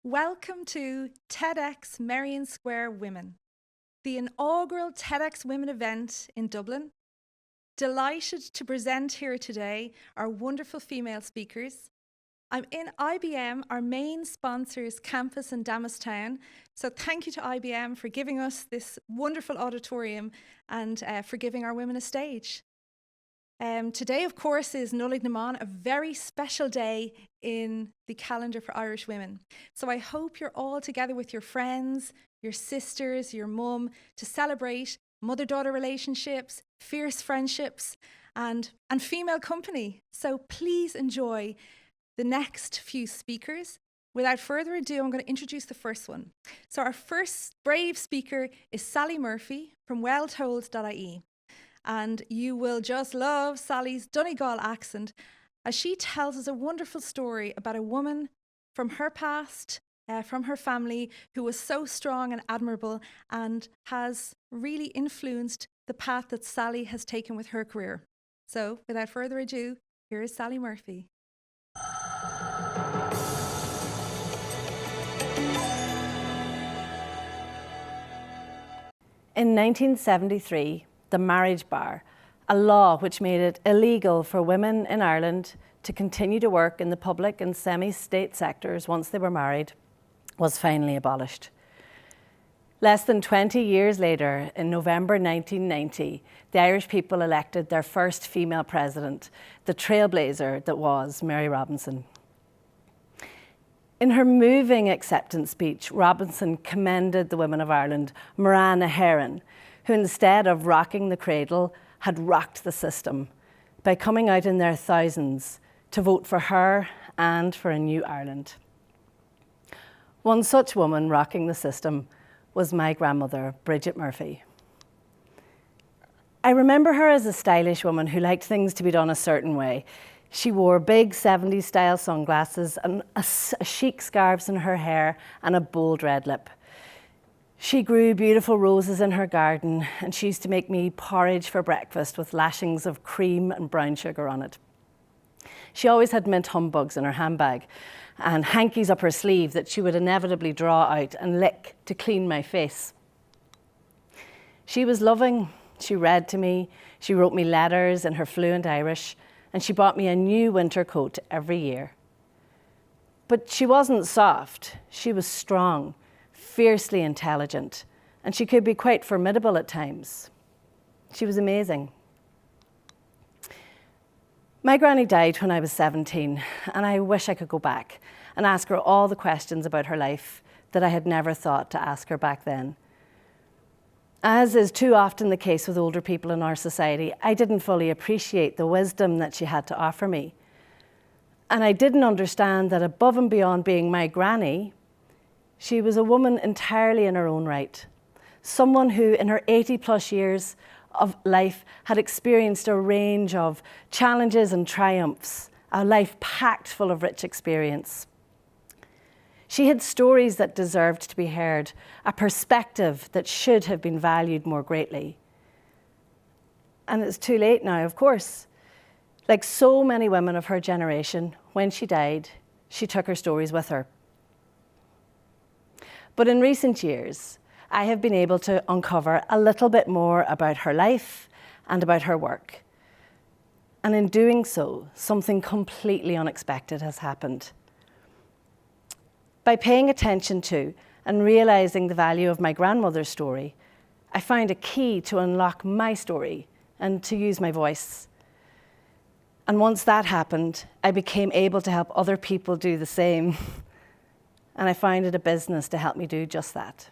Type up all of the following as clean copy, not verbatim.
Welcome to TEDx Merrion Square Women, the inaugural TEDx Women event in Dublin. Delighted to present here today our wonderful female speakers. I'm in IBM, our main sponsor's campus in Damastown, so thank you to IBM for giving us this wonderful auditorium and for giving our women a stage. Today, of course, is Aine Lenihan, a very special day in the calendar for Irish women. So I hope you're all together with your friends, your sisters, your mum, to celebrate mother-daughter relationships, fierce friendships, and female company. So please enjoy the next few speakers. Without further ado, I'm going to introduce the first one. So our first brave speaker is Sally Murphy from welltold.ie. And you will just love Sally's Donegal accent as she tells us a wonderful story about a woman from her past, from her family, who was so strong and admirable and has really influenced the path that Sally has taken with her career. So without further ado, here is Sally Murphy. In 1973, the marriage bar, a law which made it illegal for women in Ireland to continue to work in the public and semi-state sectors once they were married, was finally abolished. Less than 20 years later, in November 1990, the Irish people elected their first female president, the trailblazer that was Mary Robinson. In her moving acceptance speech, Robinson commended the women of Ireland, Moran a Heron, who instead of rocking the cradle, had rocked the system by coming out in their thousands to vote for her and for a new Ireland. One such woman rocking the system was my grandmother, Bridget Murphy. I remember her as a stylish woman who liked things to be done a certain way. She wore big 70s style sunglasses and a chic scarves in her hair and a bold red lip. She grew beautiful roses in her garden, and she used to make me porridge for breakfast with lashings of cream and brown sugar on it. She always had mint humbugs in her handbag and hankies up her sleeve that she would inevitably draw out and lick to clean my face. She was loving, she read to me, she wrote me letters in her fluent Irish, and she bought me a new winter coat every year. But she wasn't soft, she was strong, fiercely intelligent, and she could be quite formidable at times. She was amazing. My granny died when I was 17, and I wish I could go back and ask her all the questions about her life that I had never thought to ask her back then. As is too often the case with older people in our society, I didn't fully appreciate the wisdom that she had to offer me. And I didn't understand that above and beyond being my granny, she was a woman entirely in her own right. Someone who, in her 80+ years of life, had experienced a range of challenges and triumphs, a life packed full of rich experience. She had stories that deserved to be heard, a perspective that should have been valued more greatly. And it's too late now, of course. Like so many women of her generation, when she died, she took her stories with her. But in recent years, I have been able to uncover a little bit more about her life and about her work. And in doing so, something completely unexpected has happened. By paying attention to and realizing the value of my grandmother's story, I found a key to unlock my story and to use my voice. And once that happened, I became able to help other people do the same. And I founded a business to help me do just that.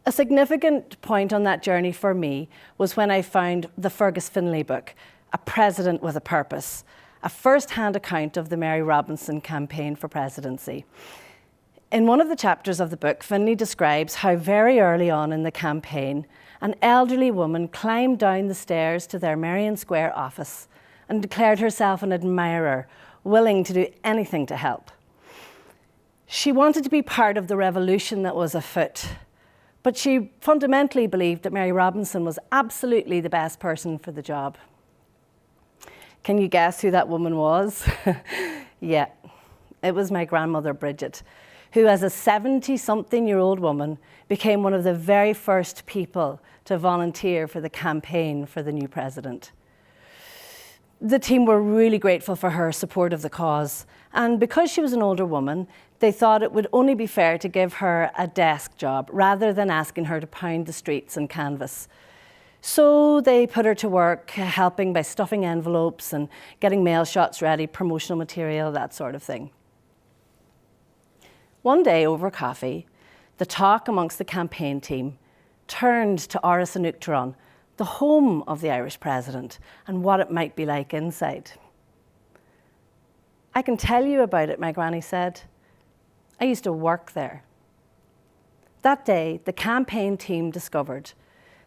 A significant point on that journey for me was when I found the Fergus Finlay book, A President with a Purpose, a first-hand account of the Mary Robinson campaign for presidency. In one of the chapters of the book, Finlay describes how very early on in the campaign, an elderly woman climbed down the stairs to their Merrion Square office and declared herself an admirer, willing to do anything to help. She wanted to be part of the revolution that was afoot, but she fundamentally believed that Mary Robinson was absolutely the best person for the job. Can you guess who that woman was? Yeah, It was my grandmother, Bridget, who as a 70-something-year-old woman became one of the very first people to volunteer for the campaign for the new president. The team were really grateful for her support of the cause, and because she was an older woman, they thought it would only be fair to give her a desk job rather than asking her to pound the streets and canvass. So they put her to work helping by stuffing envelopes and getting mail shots ready, promotional material, that sort of thing. One day over coffee, the talk amongst the campaign team turned to Áras an Uachtaráin, the home of the Irish president, and what it might be like inside. I can tell you about it, my granny said. I used to work there. That day, the campaign team discovered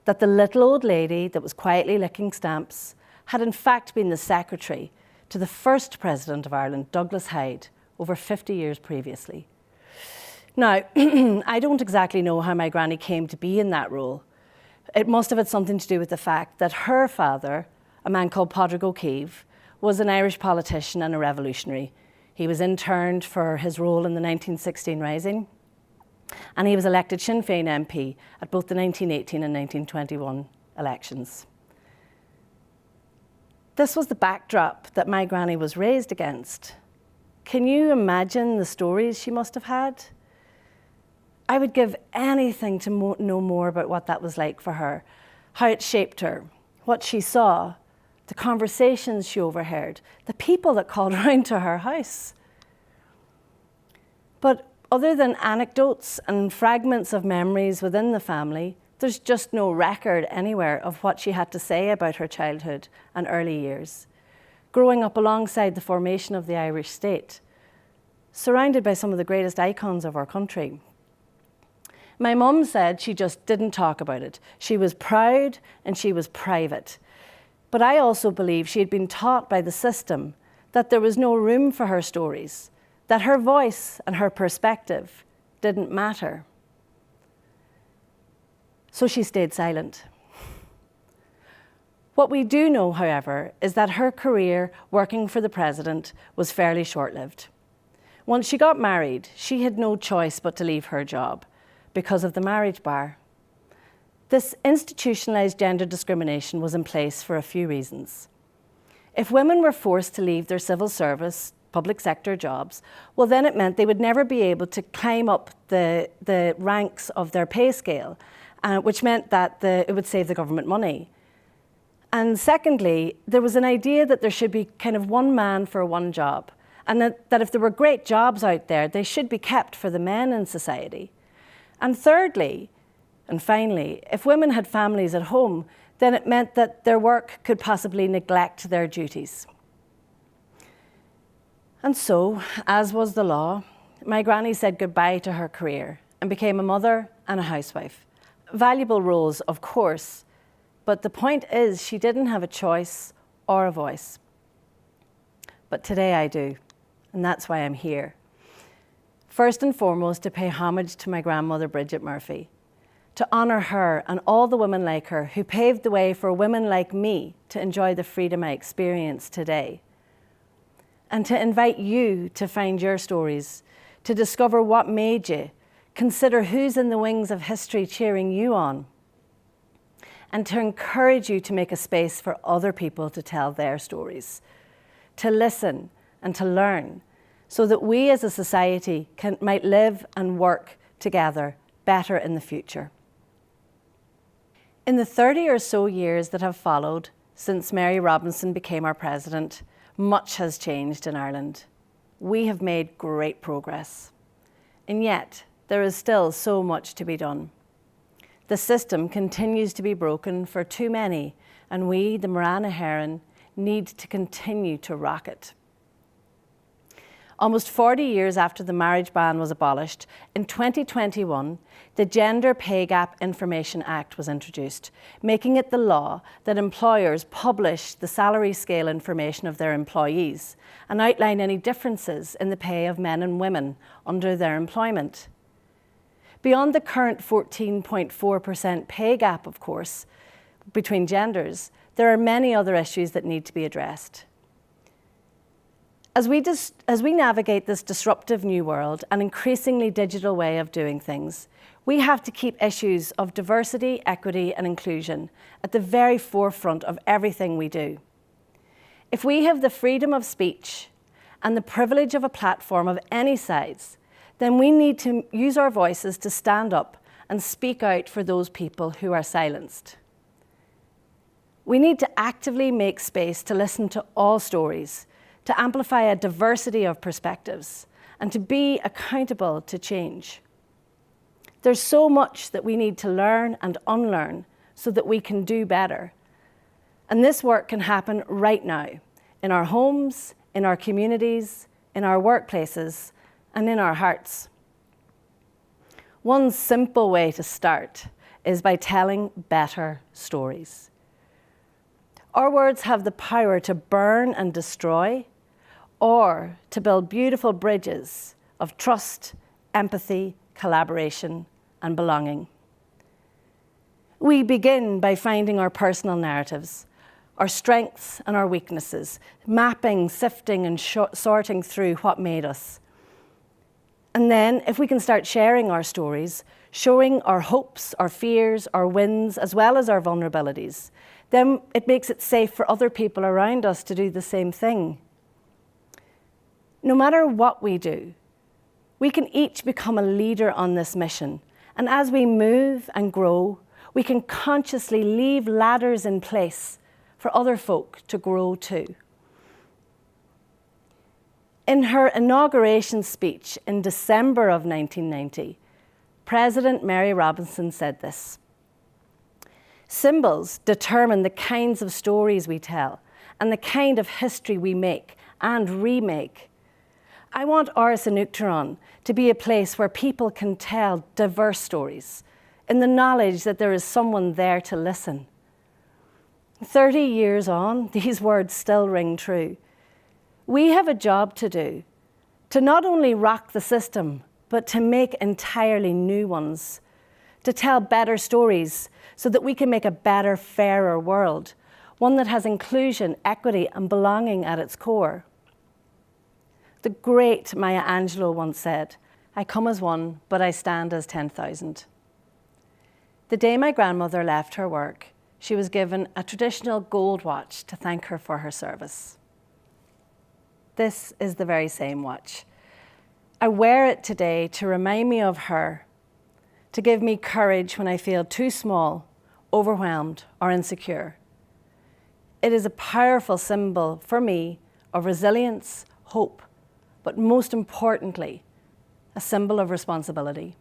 that the little old lady that was quietly licking stamps had in fact been the secretary to the first president of Ireland, Douglas Hyde, over 50 years previously. Now, I don't exactly know how my granny came to be in that role. It must have had something to do with the fact that her father, a man called Padraig O'Keefe, was an Irish politician and a revolutionary. He was interned for his role in the 1916 Rising, and he was elected Sinn Féin MP at both the 1918 and 1921 elections. This was the backdrop that my granny was raised against. Can you imagine the stories she must have had? I would give anything to know more about what that was like for her, how it shaped her, what she saw, the conversations she overheard, the people that called round to her house. But other than anecdotes and fragments of memories within the family, there's just no record anywhere of what she had to say about her childhood and early years, growing up alongside the formation of the Irish state, surrounded by some of the greatest icons of our country. My mum said she just didn't talk about it. She was proud and she was private. But I also believe she had been taught by the system that there was no room for her stories, that her voice and her perspective didn't matter. So she stayed silent. What we do know, however, is that her career working for the president was fairly short-lived. Once she got married, she had no choice but to leave her job because of the marriage bar. This institutionalised gender discrimination was in place for a few reasons. If women were forced to leave their civil service, public sector jobs, well then it meant they would never be able to climb up the ranks of their pay scale, which meant that it would save the government money. And secondly, there was an idea that there should be kind of one man for one job, and that if there were great jobs out there, they should be kept for the men in society. And thirdly, and finally, if women had families at home, then it meant that their work could possibly neglect their duties. And so, as was the law, my granny said goodbye to her career and became a mother and a housewife. Valuable roles, of course, but the point is she didn't have a choice or a voice. But today I do, and that's why I'm here. First and foremost, to pay homage to my grandmother, Bridget Murphy, to honour her and all the women like her who paved the way for women like me to enjoy the freedom I experience today. And to invite you to find your stories, to discover what made you, consider who's in the wings of history cheering you on, and to encourage you to make a space for other people to tell their stories, to listen and to learn, so that we as a society might live and work together better in the future. In the 30 or so years that have followed since Mary Robinson became our president, much has changed in Ireland. We have made great progress. And yet, there is still so much to be done. The system continues to be broken for too many, and we, the Moran Heron, need to continue to rock it. Almost 40 years after the marriage ban was abolished, in 2021, the Gender Pay Gap Information Act was introduced, making it the law that employers publish the salary scale information of their employees and outline any differences in the pay of men and women under their employment. Beyond the current 14.4% pay gap, of course, between genders, there are many other issues that need to be addressed. As we navigate this disruptive new world and increasingly digital way of doing things, we have to keep issues of diversity, equity, and inclusion at the very forefront of everything we do. If we have the freedom of speech and the privilege of a platform of any size, then we need to use our voices to stand up and speak out for those people who are silenced. We need to actively make space to listen to all stories, to amplify a diversity of perspectives, and to be accountable to change. There's so much that we need to learn and unlearn so that we can do better. And this work can happen right now, in our homes, in our communities, in our workplaces, and in our hearts. One simple way to start is by telling better stories. Our words have the power to burn and destroy, or to build beautiful bridges of trust, empathy, collaboration, and belonging. We begin by finding our personal narratives, our strengths and our weaknesses, mapping, sifting, and sorting through what made us. And then, if we can start sharing our stories, showing our hopes, our fears, our wins, as well as our vulnerabilities, then it makes it safe for other people around us to do the same thing. No matter what we do, we can each become a leader on this mission. And as we move and grow, we can consciously leave ladders in place for other folk to grow too. In her inauguration speech in December of 1990, President Mary Robinson said this: "Symbols determine the kinds of stories we tell and the kind of history we make and remake. I want Áras an Uachtaráin to be a place where people can tell diverse stories in the knowledge that there is someone there to listen." 30 years on, these words still ring true. We have a job to do, to not only rock the system, but to make entirely new ones, to tell better stories so that we can make a better, fairer world, one that has inclusion, equity, and belonging at its core. The great Maya Angelou once said, "I come as one, but I stand as 10,000. The day my grandmother left her work, she was given a traditional gold watch to thank her for her service. This is the very same watch. I wear it today to remind me of her, to give me courage when I feel too small, overwhelmed, or insecure. It is a powerful symbol for me of resilience, hope, but most importantly, a symbol of responsibility.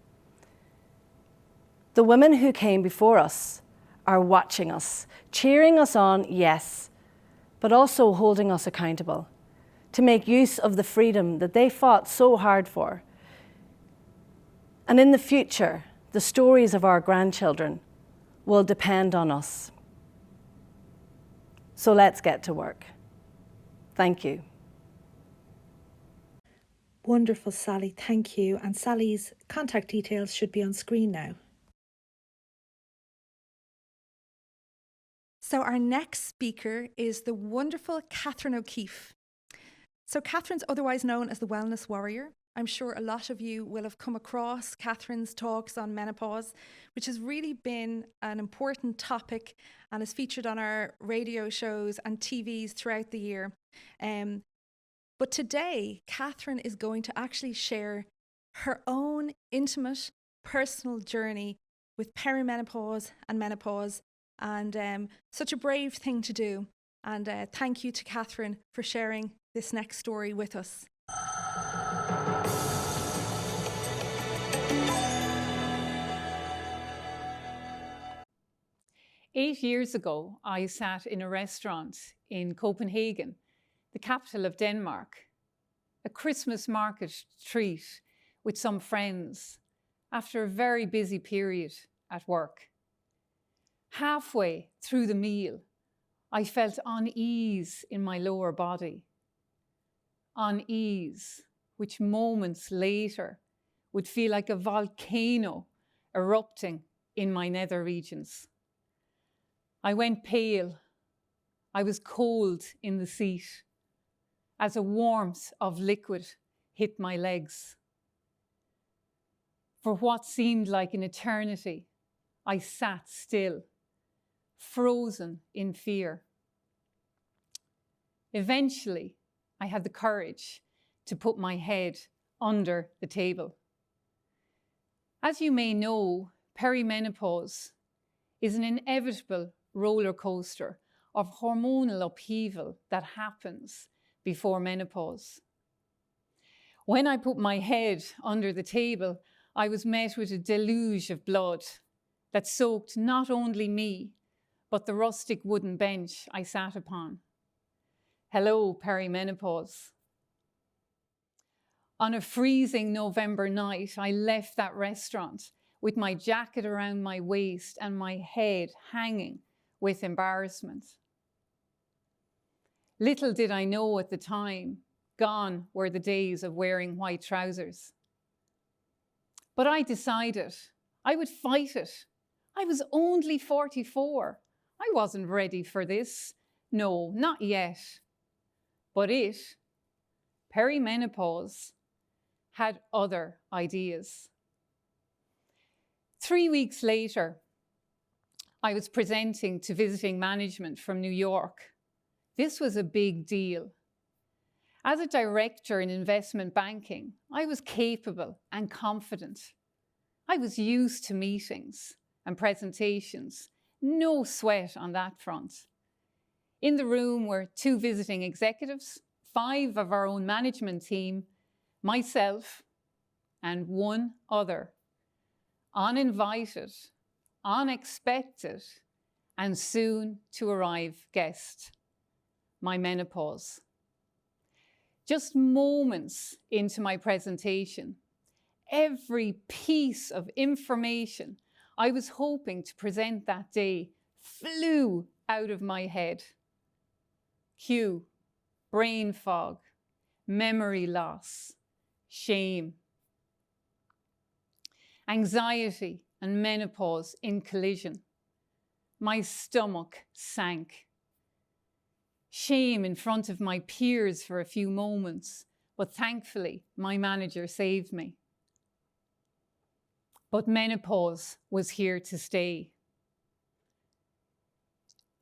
The women who came before us are watching us, cheering us on, yes, but also holding us accountable to make use of the freedom that they fought so hard for. And in the future, the stories of our grandchildren will depend on us. So let's get to work. Thank you. Wonderful, Sally. Thank you. And Sally's contact details should be on screen now. So our next speaker is the wonderful Catherine O'Keefe. So Catherine's otherwise known as the Wellness Warrior. I'm sure a lot of you will have come across Catherine's talks on menopause, which has really been an important topic and is featured on our radio shows and TVs throughout the year. But today, Catherine is going to actually share her own intimate, personal journey with perimenopause and menopause, and such a brave thing to do. And thank you to Catherine for sharing this next story with us. Eight years ago, I sat in a restaurant in Copenhagen, the capital of Denmark, a Christmas market treat with some friends after a very busy period at work. Halfway through the meal, I felt unease in my lower body. Unease, which moments later would feel like a volcano erupting in my nether regions. I went pale. I was cold in the seat. as a warmth of liquid hit my legs. For what seemed like an eternity, I sat still, frozen in fear. Eventually, I had the courage to put my head under the table. As you may know, perimenopause is an inevitable roller coaster of hormonal upheaval that happens before menopause. When I put my head under the table, I was met with a deluge of blood that soaked not only me, but the rustic wooden bench I sat upon. Hello, perimenopause. On a freezing November night, I left that restaurant with my jacket around my waist and my head hanging with embarrassment. Little did I know at the time, gone were the days of wearing white trousers. But I decided I would fight it. I was only 44. I wasn't ready for this. No, not yet. But perimenopause, had other ideas. 3 weeks later, I was presenting to visiting management from New York. This was a big deal. As a director in investment banking, I was capable and confident. I was used to meetings and presentations. No sweat on that front. In the room were 2 visiting executives, 5 of our own management team, myself, and 1 other, uninvited, unexpected, and soon to arrive guest, my menopause. Just moments into my presentation, every piece of information I was hoping to present that day flew out of my head. Cue, brain fog, memory loss, shame. Anxiety and menopause in collision. My stomach sank. Shame in front of my peers for a few moments, but thankfully my manager saved me. But menopause was here to stay.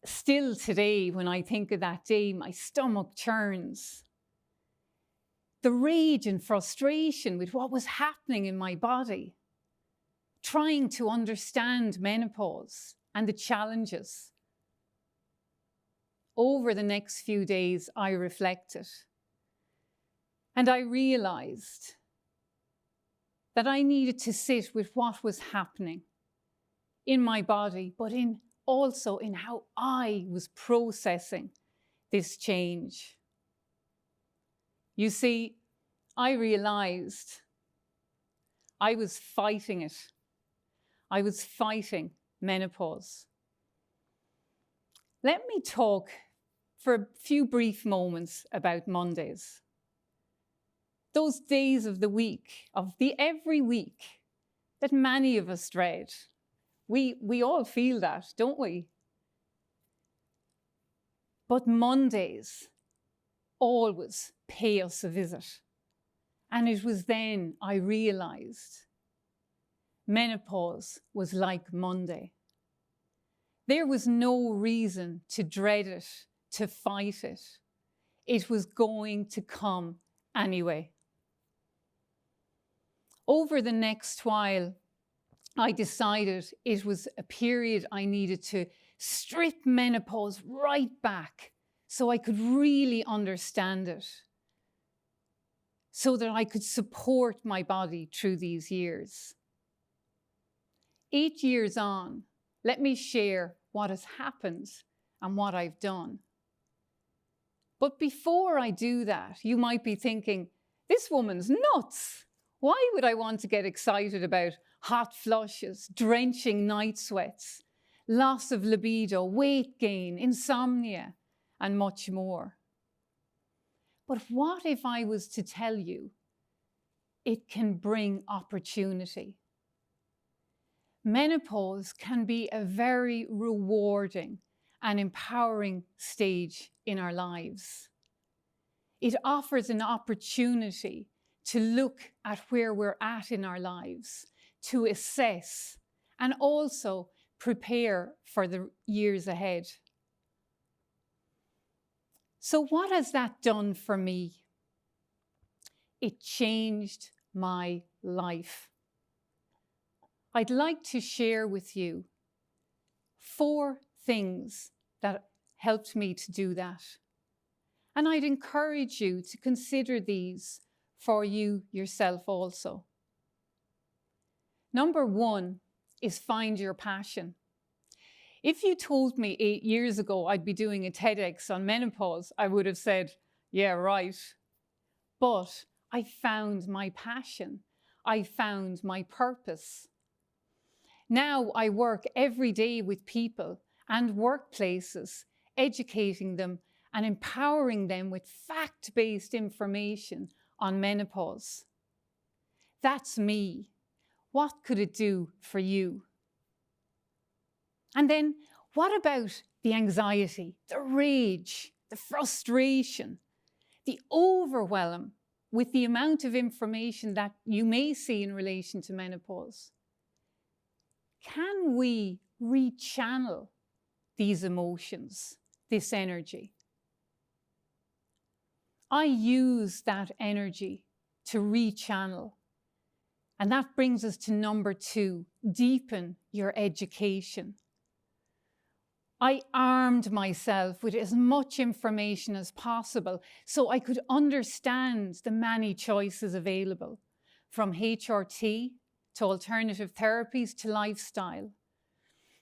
Still today, when I think of that day, my stomach churns. The rage and frustration with what was happening in my body, trying to understand menopause and the challenges. Over the next few days, I reflected, and I realized that I needed to sit with what was happening in my body, but also in how I was processing this change. You see, I realized I was fighting it. I was fighting menopause. Let me talk for a few brief moments about Mondays. Those days of the week, every week, that many of us dread. We all feel that, don't we? But Mondays always pay us a visit. And it was then I realized menopause was like Monday. There was no reason to dread it, to fight it. It was going to come anyway. Over the next while, I decided it was a period I needed to strip menopause right back so I could really understand it, so that I could support my body through these years. 8 years on, let me share what has happened and what I've done. But before I do that, you might be thinking, this woman's nuts. Why would I want to get excited about hot flushes, drenching night sweats, loss of libido, weight gain, insomnia, and much more? But what if I was to tell you it can bring opportunity? Menopause can be a very rewarding and empowering stage in our lives. It offers an opportunity to look at where we're at in our lives, to assess, and also prepare for the years ahead. So what has that done for me? It changed my life. I'd like to share with you 4 things that helped me to do that. And I'd encourage you to consider these for you yourself also. Number 1 is find your passion. If you told me 8 years ago I'd be doing a TEDx on menopause, I would have said, yeah, right. But I found my passion. I found my purpose. Now I work every day with people and workplaces, educating them and empowering them with fact-based information on menopause. That's me. What could it do for you? And then what about the anxiety, the rage, the frustration, the overwhelm with the amount of information that you may see in relation to menopause? Can we rechannel these emotions, this energy? I use that energy to rechannel. And that brings us to number 2, deepen your education. I armed myself with as much information as possible so I could understand the many choices available, from HRT to alternative therapies to lifestyle.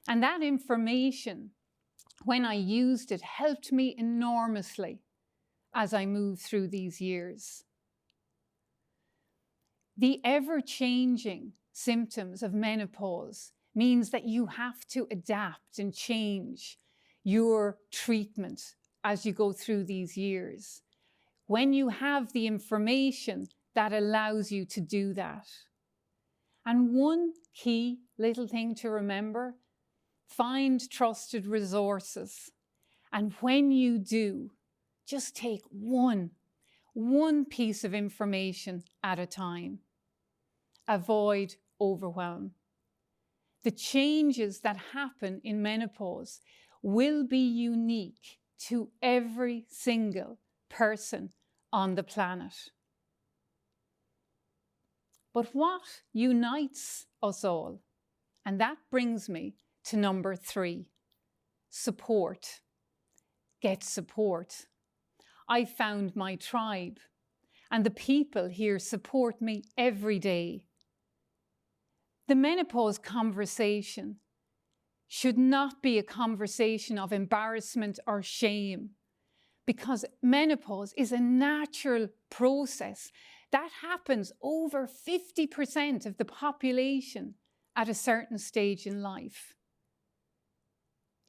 And that information, when I used it, helped me enormously as I moved through these years. The ever-changing symptoms of menopause means that you have to adapt and change your treatment as you go through these years. When you have the information that allows you to do that. And one key little thing to remember, find trusted resources. And when you do, just take one piece of information at a time. Avoid overwhelm. The changes that happen in menopause will be unique to every single person on the planet. But what unites us all? And that brings me to number 3, support. Get support. I found my tribe, and the people here support me every day. The menopause conversation should not be a conversation of embarrassment or shame, because menopause is a natural process that happens over 50% of the population at a certain stage in life.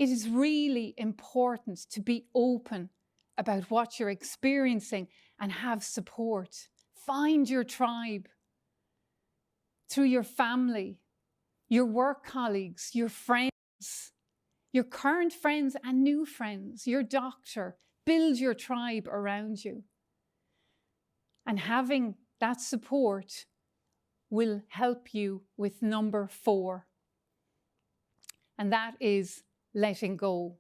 It is really important to be open about what you're experiencing and have support. Find your tribe through your family, your work colleagues, your friends, your current friends and new friends, your doctor. Build your tribe around you. And having that support will help you with number 4. And that is letting go.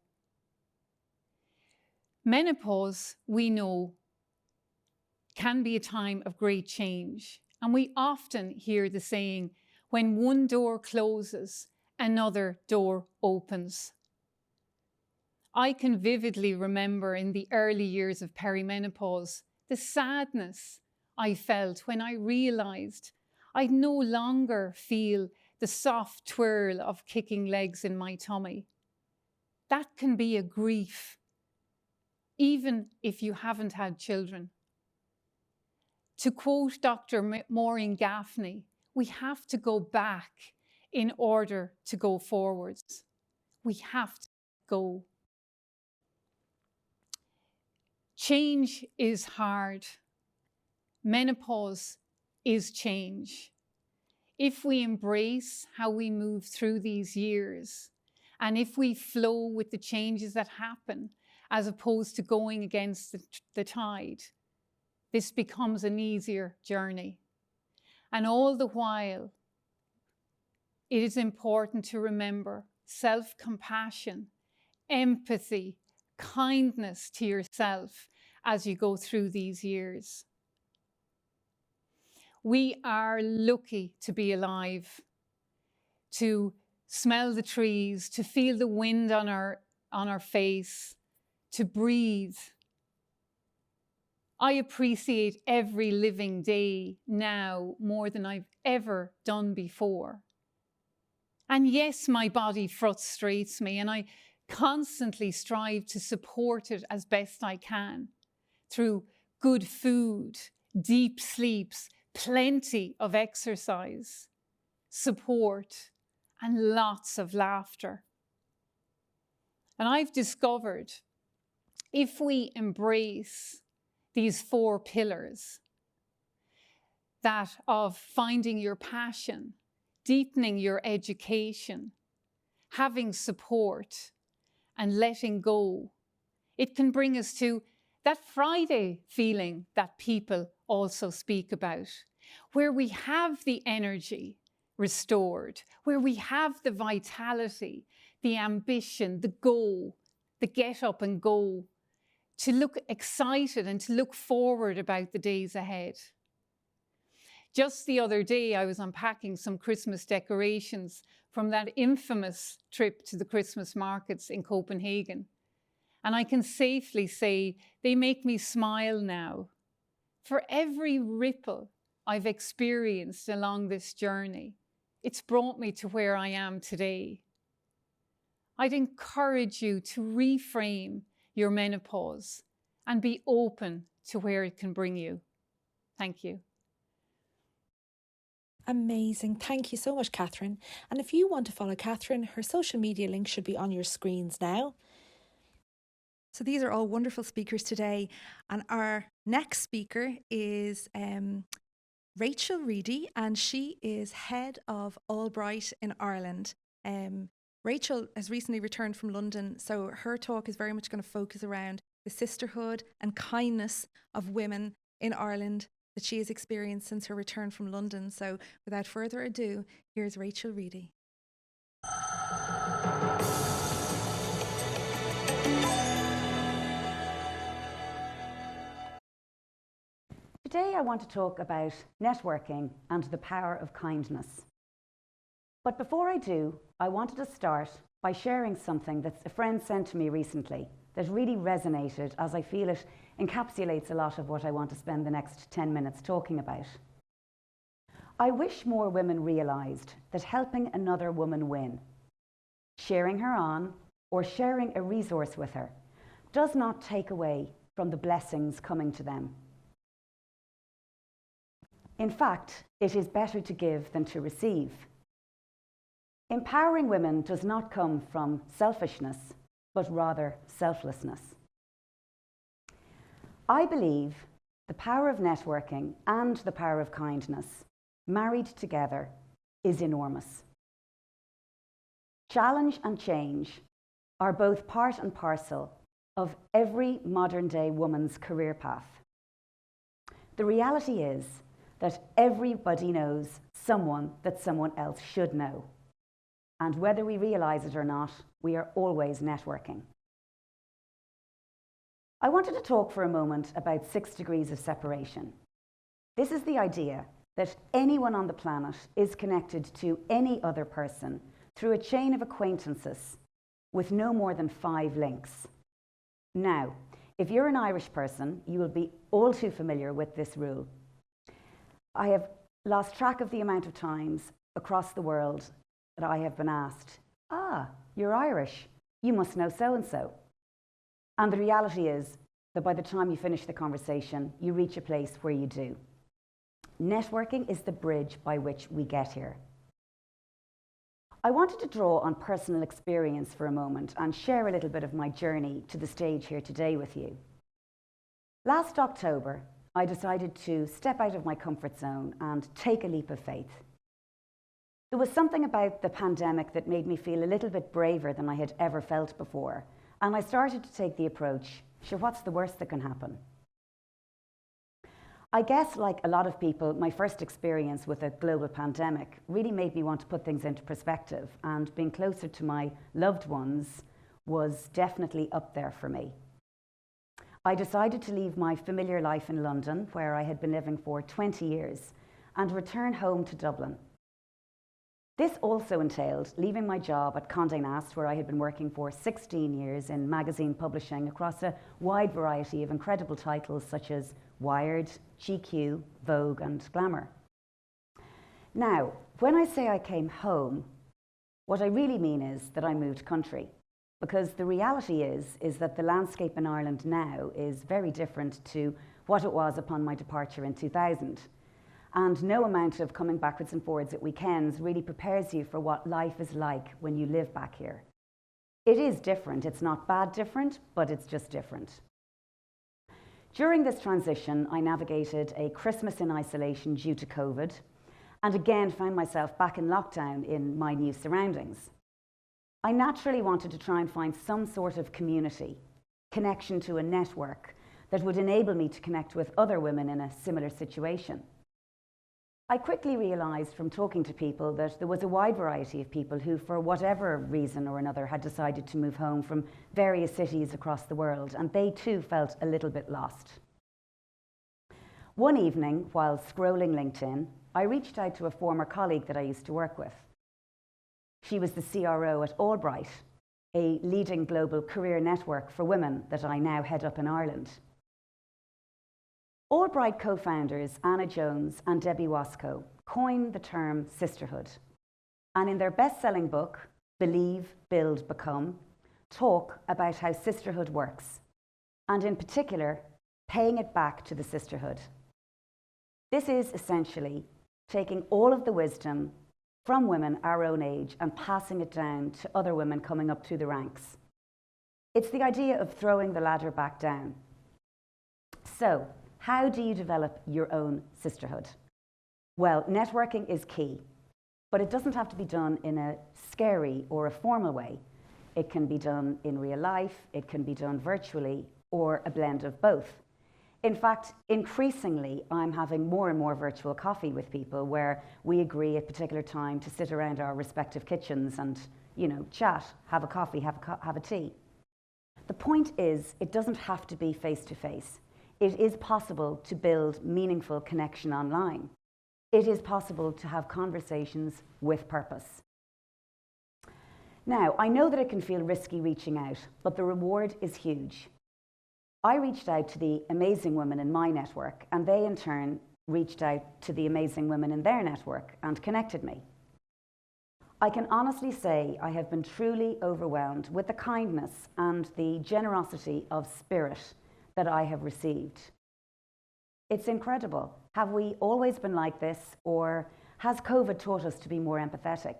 Menopause, we know, can be a time of great change. And we often hear the saying, when one door closes, another door opens. I can vividly remember in the early years of perimenopause, the sadness I felt when I realized I'd no longer feel the soft twirl of kicking legs in my tummy. That can be a grief, even if you haven't had children. To quote Dr. Maureen Gaffney, we have to go back in order to go forwards. We have to go. Change is hard. Menopause is change. If we embrace how we move through these years, and if we flow with the changes that happen, as opposed to going against the tide, this becomes an easier journey. And all the while, it is important to remember self-compassion, empathy, kindness to yourself as you go through these years. We are lucky to be alive, to smell the trees, to feel the wind on our face, to breathe. I appreciate every living day now more than I've ever done before. And yes, my body frustrates me, and I constantly strive to support it as best I can through good food, deep sleeps, plenty of exercise, support, and lots of laughter. And I've discovered if we embrace these 4 pillars, that of finding your passion, deepening your education, having support, and letting go, it can bring us to that Friday feeling that people also speak about, where we have the energy restored, where we have the vitality, the ambition, the go, the get up and go, to look excited and to look forward about the days ahead. Just the other day, I was unpacking some Christmas decorations from that infamous trip to the Christmas markets in Copenhagen. And I can safely say they make me smile now. For every ripple I've experienced along this journey, it's brought me to where I am today. I'd encourage you to reframe your menopause and be open to where it can bring you. Thank you. Amazing. Thank you so much, Catherine. And if you want to follow Catherine, her social media link should be on your screens now. So these are all wonderful speakers today. And our next speaker is Rachel Reedy, and she is head of Albright in Ireland. Rachel has recently returned from London, so her talk is very much going to focus around the sisterhood and kindness of women in Ireland that she has experienced since her return from London. So without further ado, here's Rachel Reedy. Today I want to talk about networking and the power of kindness. But before I do, I wanted to start by sharing something that a friend sent to me recently that really resonated, as I feel it encapsulates a lot of what I want to spend the next 10 minutes talking about. I wish more women realised that helping another woman win, cheering her on or sharing a resource with her, does not take away from the blessings coming to them. In fact, it is better to give than to receive. Empowering women does not come from selfishness, but rather selflessness. I believe the power of networking and the power of kindness, married together, is enormous. Challenge and change are both part and parcel of every modern-day woman's career path. The reality is that everybody knows someone that someone else should know. And whether we realise it or not, we are always networking. I wanted to talk for a moment about 6 degrees of separation. This is the idea that anyone on the planet is connected to any other person through a chain of acquaintances with no more than 5 links. Now, if you're an Irish person, you will be all too familiar with this rule. I have lost track of the amount of times across the world that I have been asked, you're Irish, you must know so-and-so. And the reality is that by the time you finish the conversation, you reach a place where you do. Networking is the bridge by which we get here. I wanted to draw on personal experience for a moment and share a little bit of my journey to the stage here today with you. Last October, I decided to step out of my comfort zone and take a leap of faith. There was something about the pandemic that made me feel a little bit braver than I had ever felt before, and I started to take the approach, sure, what's the worst that can happen? I guess, like a lot of people, my first experience with a global pandemic really made me want to put things into perspective, and being closer to my loved ones was definitely up there for me. I decided to leave my familiar life in London, where I had been living for 20 years, and return home to Dublin. This also entailed leaving my job at Condé Nast, where I had been working for 16 years in magazine publishing across a wide variety of incredible titles such as Wired, GQ, Vogue and Glamour. Now, when I say I came home, what I really mean is that I moved country, because the reality is that the landscape in Ireland now is very different to what it was upon my departure in 2000. And no amount of coming backwards and forwards at weekends really prepares you for what life is like when you live back here. It is different. It's not bad different, but it's just different. During this transition, I navigated a Christmas in isolation due to COVID, and again found myself back in lockdown in my new surroundings. I naturally wanted to try and find some sort of community, connection to a network that would enable me to connect with other women in a similar situation. I quickly realised from talking to people that there was a wide variety of people who, for whatever reason or another, had decided to move home from various cities across the world, and they too felt a little bit lost. One evening, while scrolling LinkedIn, I reached out to a former colleague that I used to work with. She was the CRO at Albright, a leading global career network for women that I now head up in Ireland. Albright co-founders Anna Jones and Debbie Wasco coined the term sisterhood, and in their best-selling book, Believe, Build, Become, talk about how sisterhood works, and in particular, paying it back to the sisterhood. This is essentially taking all of the wisdom from women our own age and passing it down to other women coming up through the ranks. It's the idea of throwing the ladder back down. So, how do you develop your own sisterhood? Well, networking is key, but it doesn't have to be done in a scary or a formal way. It can be done in real life, it can be done virtually, or a blend of both. In fact, increasingly, I'm having more and more virtual coffee with people where we agree at a particular time to sit around our respective kitchens and, chat, have a coffee, have a tea. The point is, it doesn't have to be face-to-face. It is possible to build meaningful connection online. It is possible to have conversations with purpose. Now, I know that it can feel risky reaching out, but the reward is huge. I reached out to the amazing women in my network, and they in turn reached out to the amazing women in their network and connected me. I can honestly say I have been truly overwhelmed with the kindness and the generosity of spirit that I have received. It's incredible. Have we always been like this, or has COVID taught us to be more empathetic?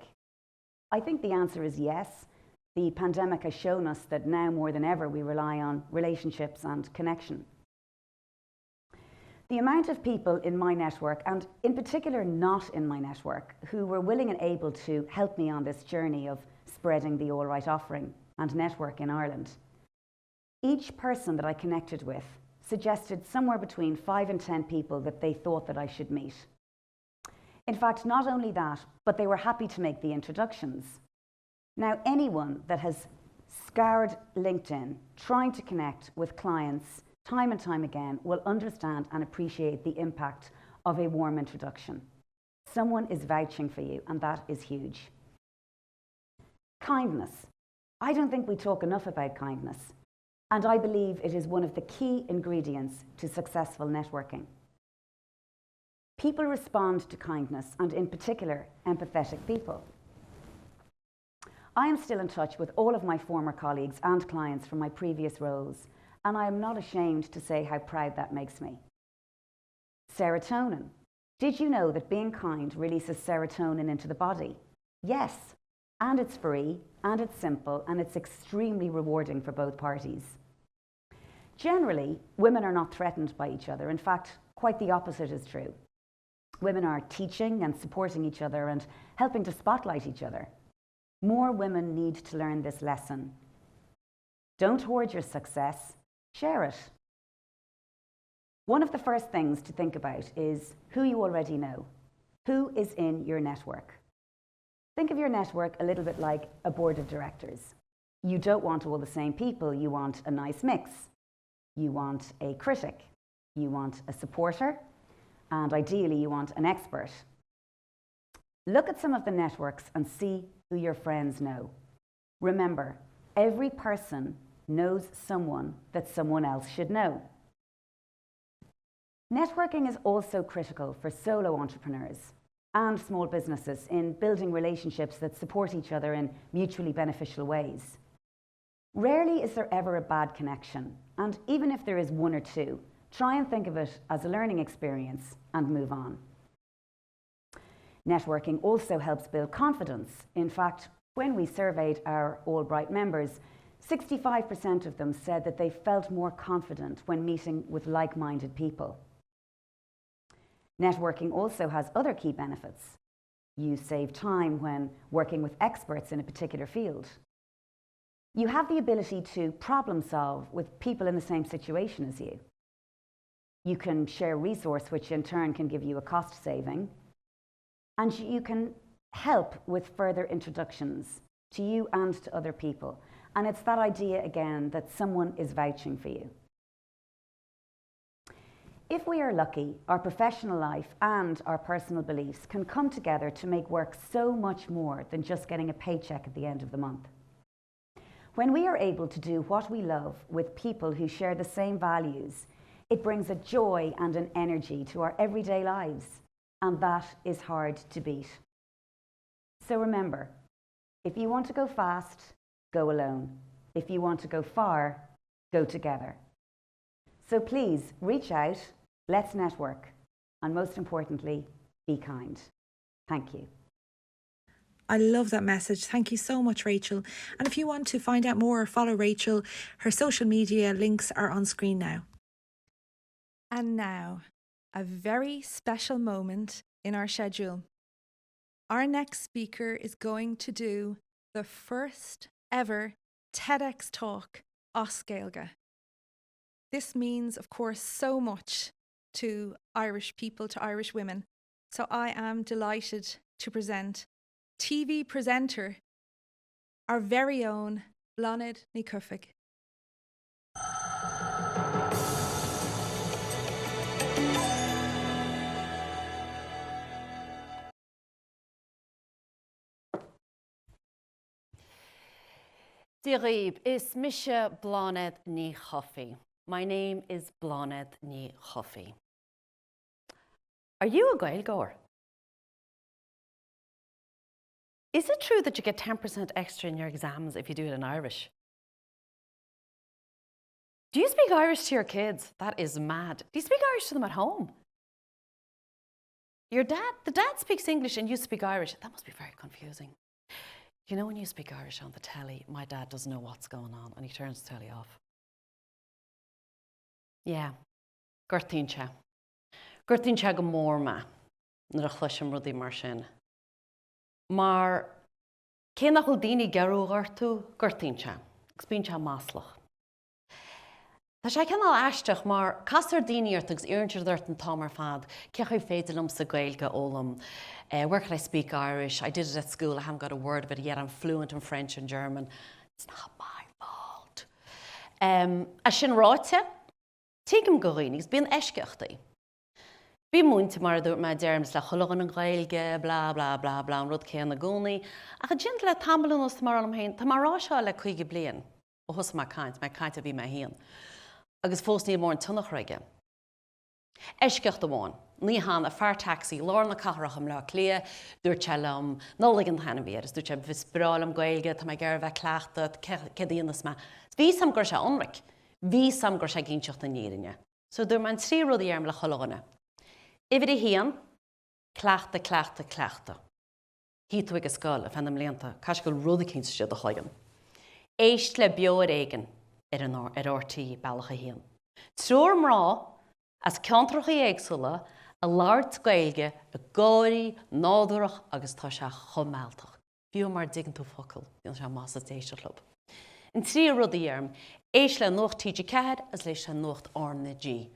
I think the answer is yes. The pandemic has shown us that now more than ever we rely on relationships and connection. The amount of people in my network, and in particular not in my network, who were willing and able to help me on this journey of spreading the All Right offering and network in Ireland. Each person that I connected with suggested somewhere between 5 and 10 people that they thought that I should meet. In fact, not only that, but they were happy to make the introductions. Now, anyone that has scoured LinkedIn trying to connect with clients time and time again will understand and appreciate the impact of a warm introduction. Someone is vouching for you, and that is huge. Kindness. I don't think we talk enough about kindness, and I believe it is one of the key ingredients to successful networking. People respond to kindness, and in particular, empathetic people. I am still in touch with all of my former colleagues and clients from my previous roles, and I am not ashamed to say how proud that makes me. Serotonin. Did you know that being kind releases serotonin into the body? Yes, and it's free, and it's simple, and it's extremely rewarding for both parties. Generally, women are not threatened by each other. In fact, quite the opposite is true. Women are teaching and supporting each other and helping to spotlight each other. More women need to learn this lesson. Don't hoard your success, share it. One of the first things to think about is who you already know. Who is in your network? Think of your network a little bit like a board of directors. You don't want all the same people. You want a nice mix. You want a critic. You want a supporter. And ideally, you want an expert. Look at some of the networks and see who your friends know. Remember, every person knows someone that someone else should know. Networking is also critical for solo entrepreneurs and small businesses in building relationships that support each other in mutually beneficial ways. Rarely is there ever a bad connection, and even if there is one or two, try and think of it as a learning experience and move on. Networking also helps build confidence. In fact, when we surveyed our Allbright members, 65% of them said that they felt more confident when meeting with like-minded people. Networking also has other key benefits. You save time when working with experts in a particular field. You have the ability to problem solve with people in the same situation as you. You can share a resource, which in turn can give you a cost saving. And you can help with further introductions to you and to other people. And it's that idea again that someone is vouching for you. If we are lucky, our professional life and our personal beliefs can come together to make work so much more than just getting a paycheck at the end of the month. When we are able to do what we love with people who share the same values, it brings a joy and an energy to our everyday lives, and that is hard to beat. So remember, if you want to go fast, go alone. If you want to go far, go together. So please reach out, let's network, and most importantly, be kind. Thank you. I love that message. Thank you so much, Rachel. And if you want to find out more or follow Rachel, her social media links are on screen now. And now, a very special moment in our schedule. Our next speaker is going to do the first ever TEDx talk os Gaeilge. This means, of course, so much to Irish people, to Irish women. So I am delighted to present TV presenter, our very own Bláthnaid Ní Chuifig. Dirib is Misha Bláthnaid Ní Chuifig. My name is Bláthnaid Ní Chuifig. Are you a Gaeilgeoir? Is it true that you get 10% extra in your exams if you do it in Irish? Do you speak Irish to your kids? That is mad. Do you speak Irish to them at home? The dad speaks English and you speak Irish. That must be very confusing. You know, when you speak Irish on the telly, my dad doesn't know what's going on and he turns the telly off. Yeah, Gortínse. Gortínse go mór ma, na a chluisim rudí mar sin. Mar cé nach chul daoine gearú gartú Gortínse, gus bíonse máslach. Tá sé ceann aisteach mar castar daoine artagus iarntear d'irt an támar fad, ce chuid féidirlumm sa Gaeilge ólam. Where can I speak Irish? I did it at school, I haven't got a word of it yet, I'm fluent in French and German. It's not my fault. A sin ráite, tígam go rinig, bíon eisceachtaí. Bí múinte mar dúirt me dearmas le chulagan an Gaeilge, bla bla bla bla, an rud céan na gúnaí. Ach a djint le tambalún os mar am hain, tá mar rá seo le chuige blian. Ó hus má caint a bhí me hain. Agus fós ní mór an tunnach raige. Eisceacht amháin, ní han a fear taxi, lár na cathracham le clia, dúirt se lem, nólaigh an thanam víras, dúirt se bhís am Gaeilge, tá me gar bheith cleachta, cedíonas me. Bhí sam gur se onric, bhí sam gur se gínseocht na nírinne. So dúir man trí rudí arm le chulaganna. Ifir hían, cleachta, cleachta, cleachta. Hítu ag a scoil a fennam léanta, cais go rudí cínsa siad a chuigan. Éist le beoir éigen ar ortaí bailach a hían. Trúr mrá, as ceantrachaí éagsúla, a láirt Gaeilge a gáirí, nádúrach agus tá se chomáilteach. Bhíú mar digan tú focail, bhíon se más a déiste club. In trí rudí arm, éis le nuacht TG4 as leis le nuacht orna G.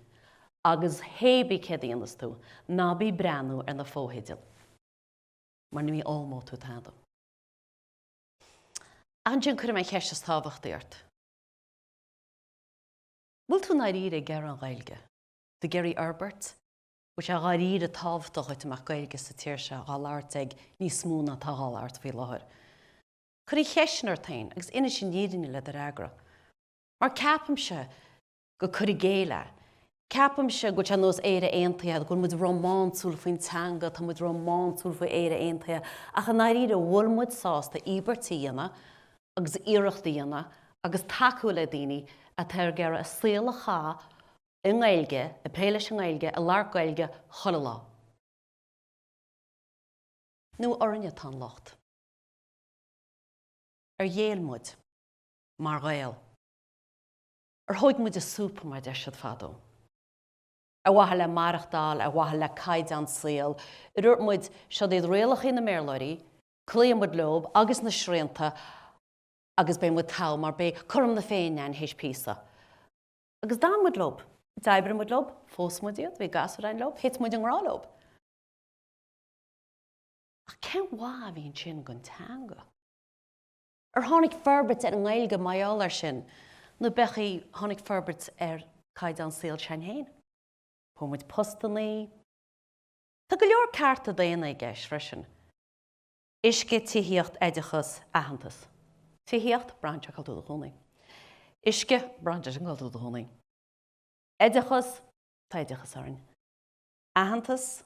agus hébi cedíanas tú, nábí breanú ar na fóhéidil. Mar ní ómó tú tádum. Anjin cwrdd mae ceisio stafach deirt. Wil tú na rire ger an gailge? De Gary Herbert, which a rire tafdach uit ymach gailge sa tíirse galarteg ní smúna tá galart fi lahar. Cwrdd cheisnar tain, agus ina sin nírin le dar agra. Mar capam se go cwrdd géile. Capam se go chan nos éire eintia, go mud román súl foin tanga, tá mud román súl foin éire eintia, ach a na rire wolmud sás da ibertíana, agus iirechtaíana, agus taú le daoine a teir gar a sléala chá in gailge, a préiles an gailge, a lar gailge chola. Nú orne tan locht. Dhéalmud, mar gael. Hoig mud a súpa mai deisiad fadó. Wathe le marachdal, wathe le caid an sléal, mud seo iad réalach in na Merloirí, cléim mud lob, agus na sréanta, agus bé mud tal, mar bé chum na féin an héis písa. Agus dá mud lob, daibre mud lob, fós mud iad, bhí gasar ein lob, hit mud an rá lob. Ach cén wá bhín sin gon tanga. Tháinig ferbert ar an gailge maiall ar sin, nó bechaí tháinig ferbert ar caid an sléal sin héin. Pómid postaní. Tá go leor carta daana I gceis freisin. Isce tíhíocht éidechas ahantas. Tíhíocht brandte gal dúda húnaí. Isce brandte an gal dúda húnaí. Éidechas tá éidechas arin. Ahantas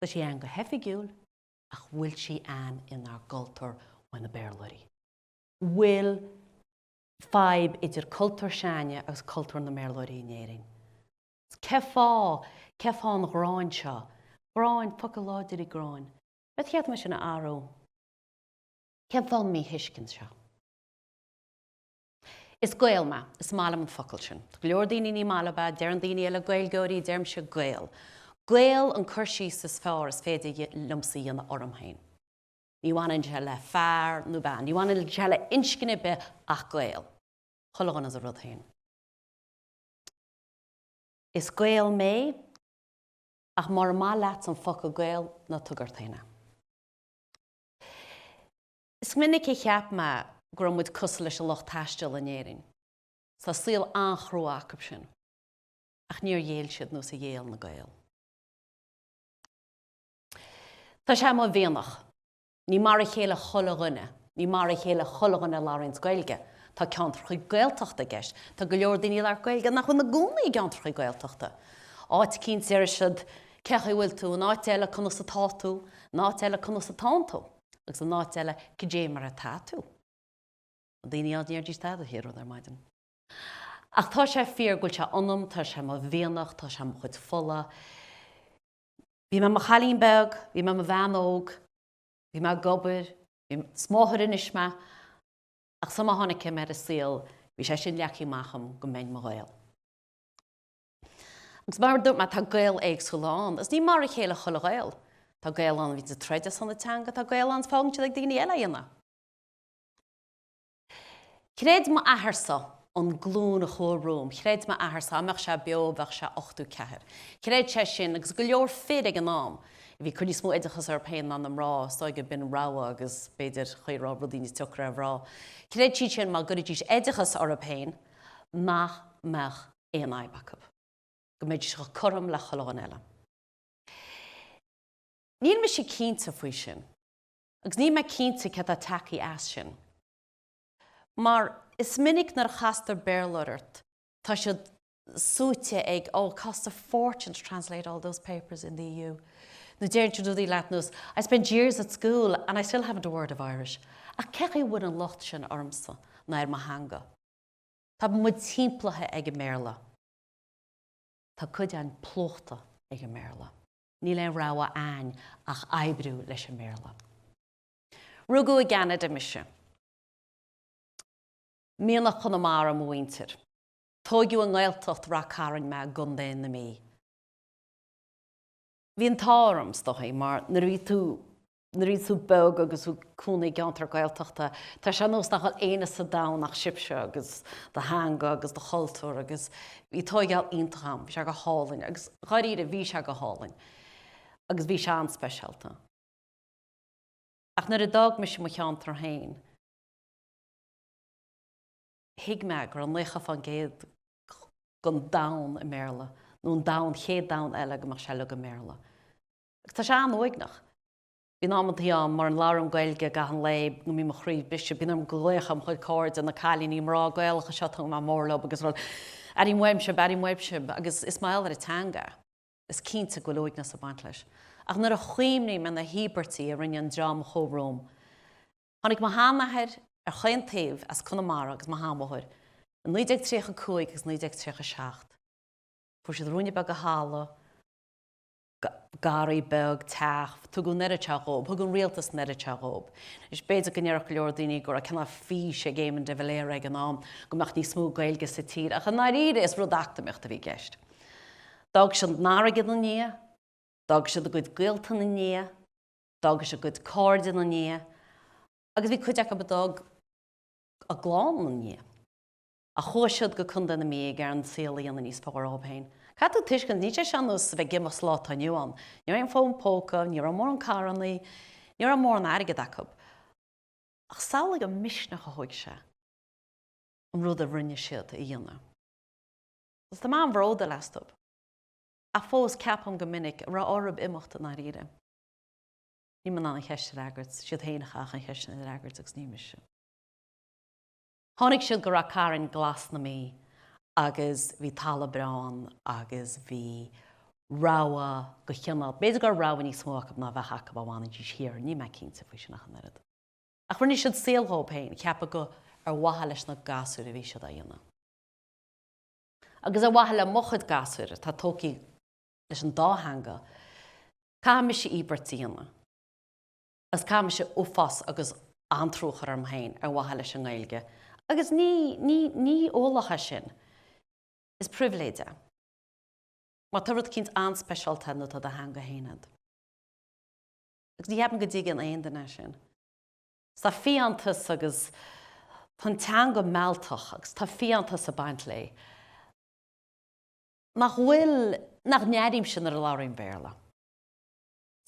tá sí an go hefigiúil ach bhfuil sí an in ar gultar ó na Bearlóirí. Bhfuil feib idir cultúr seine agus cultúr na Bearlóirí néirin. Ceá na gráin seo. Gráin foca láidir I gráin. Bet chead me sin na áró. Ceá mí hiiscin seo. Is gael ma, is málam an focail sin. Leor daoine ní málaba, dearan daoine eile gailgóirí, dearm se gael. Gael an chuirsí sa fearr is féidir lumsaí an ormhain. Ní bhhain se le fearr nó ban. Ní bhhain se le inscinne be ach gael. Chulagan as a rud hain. Is gael mé ach mar má leat an foca gael na tugartaine. Is minic I cheap ma gur mud cos leis a loch taistil in éirin. Sa síl anchrú acab sin. Ach níor dhéal siad nó sa dhéal na gael. Tá sé má bhéanach. Ní mar a chéile chulaganne. Ní mar a chéile chulaganne láirins gailge. Tá ceantar chuig gaeltachta gceist. Tá go leor daoine ar gailge nach chun na gúnaí ceantar chuig gaeltachta. Áit cín séir siad cecha bhfuil tú, náit eile chun sa táú, náit eile chun sa tántú, agus an náit eile cé mar a táú. Daoine ád níor dís táda hir ar maidin. Ach tá sé fíor gúil se anam, tá sé má bhéanach, tá sé má chuid fola. Bhí me chalín beg, bhí me bheanóg, bhí me gobar, bhí smáthir in isme, ach sama tháinig cé mar a síl, bhí sé sin leachaí macham go mbein mo gael. Agus mar dúirt me tá gael éagsúláán, is ní mar a chéile chula gael. Tá gael an bhí de treidir san na teanga, tá gael an fágante ag daoine eile dhéanana. Chréad ma aharsa an glún a chórúm, chréad ma aharsa amach se beobach se 8-4. Chréad sé sin agus go leor féad ag an nám. Bhí chuní smó éidechas ar péin an am rá, stoig bin rá agus beidir chuirrá rudíní tucra rá. Chréad sí sin má guridís éidechas ar a péin, nach meach éon aibacab. Go méid se chum le choláin eile. Níl me sé cínta faoi sin, agus ní me cínta ce a takeí as sin. Mar is minic nar chastar Bearlóirt, tá siad súte ag, cost a fortune to translate all those papers in the EU. No dear to do the Latinus. I spent years at school and I still haven't a word of Irish. A cechi would an locht sin armsa nair mahanga. Tá mud timplacha ag merla. Tá cud an plochta ag merla. Ní le rawa ain ach aibrú leis merla. Rugu agana de mise. Mína chunamara mwintir. Tógiú an gaeltocht ra caran me gundain na mí. Bhí an tárams dochaí mar na bhí tú Narí sú beg agus ú cúna geantar gailteachta, Tá sé nós nach aine sa da nach sibse agus de hanga agus de choultúr agus bhí tóigeall ioncham, bhí se go hálainn, agus chaíre bhí se go hálainn, agus bhí se an speisialta. Ach nar a dag me sin mo cheantar hain, hiig me gur an lecha fan géad gon dain i méle, nó an dain chéad dain eile go mar se le go méle. Tá sé an óignach. Bhí námantí an mar an lám gailge gahan leib nó mí mo chríomh bise, bhí am golécham chuid cord na chalíní mrá gailcha se má mórla agus ról arí muimse, agus is mail ar a tanga. Is cínta go luigna sa baint leis. Ach nar a chuimní me na híbertí a rinne an drama chóróm. Honnig má hánahead ar chuin taobh as Connemara agus má hámathir. An 1935 agus 1936. Fuair siad rúne bag go hála, garí beg, teach, tu go neidir teagób, thug an rialtas neidir teagób. Is beidir go nearach leor daoine gur a cinna fí sé géimen de bhléir ag an am, go meach ní smú gailge sa tír, ach an naíre is rud achtamach a bhí geist. Dag sin náraigid na ní, dag sin a good gailta na ní, dag sin a good cordin na ní, agus bhí chuideach ab a dag a glán na ní. A chuisiad go chunda na mí gar an sílaí an níos pár ábhain. Catú tuiscin ní sé seanús bheith gimar slát a nniuan. Níor an fóm póca, níor an mór an carannaí, níor an mór an airgad acab. Ach sálaigh an misneach a thuig se an rud a rinne siad a dhéanamh. Is tá man bhróda leistab. A fós ceapam go minic ra orb imachta na riire. Ní man an cheiste agart, siad héanaach an cheiste agart agus ní mis. Tháinig siad go ra caran glas na mí, agus bhí tala brán, agus bhí ráha go cheanal. Beidir gur ráha ní smóach na bheith haca bháinna dí siar, ní me cínta faoi sin nach an airad. Ach rinne siad saolthópéin, ceapa go ar wathe leis na gasúir a bhí siad a dhéanamh. Agus a wathe le mochad gasúir, tá tócaí leis an dáhanga, cáime sé íbertíanana. As cáime sé uafas agus antrúchar am hain ar wathe leis an gailge. Agus ní ólacha sin is priviléide. Má tá rud cinnt anspecialta nó tá a hanga héanad. Agus ní heapan go dtí an aondaine sin. Tá fiantas agus tan teanga mealtach agus tá fiantas a baint lé. Nach bhfuil nach neadim sin ar a láirín béla.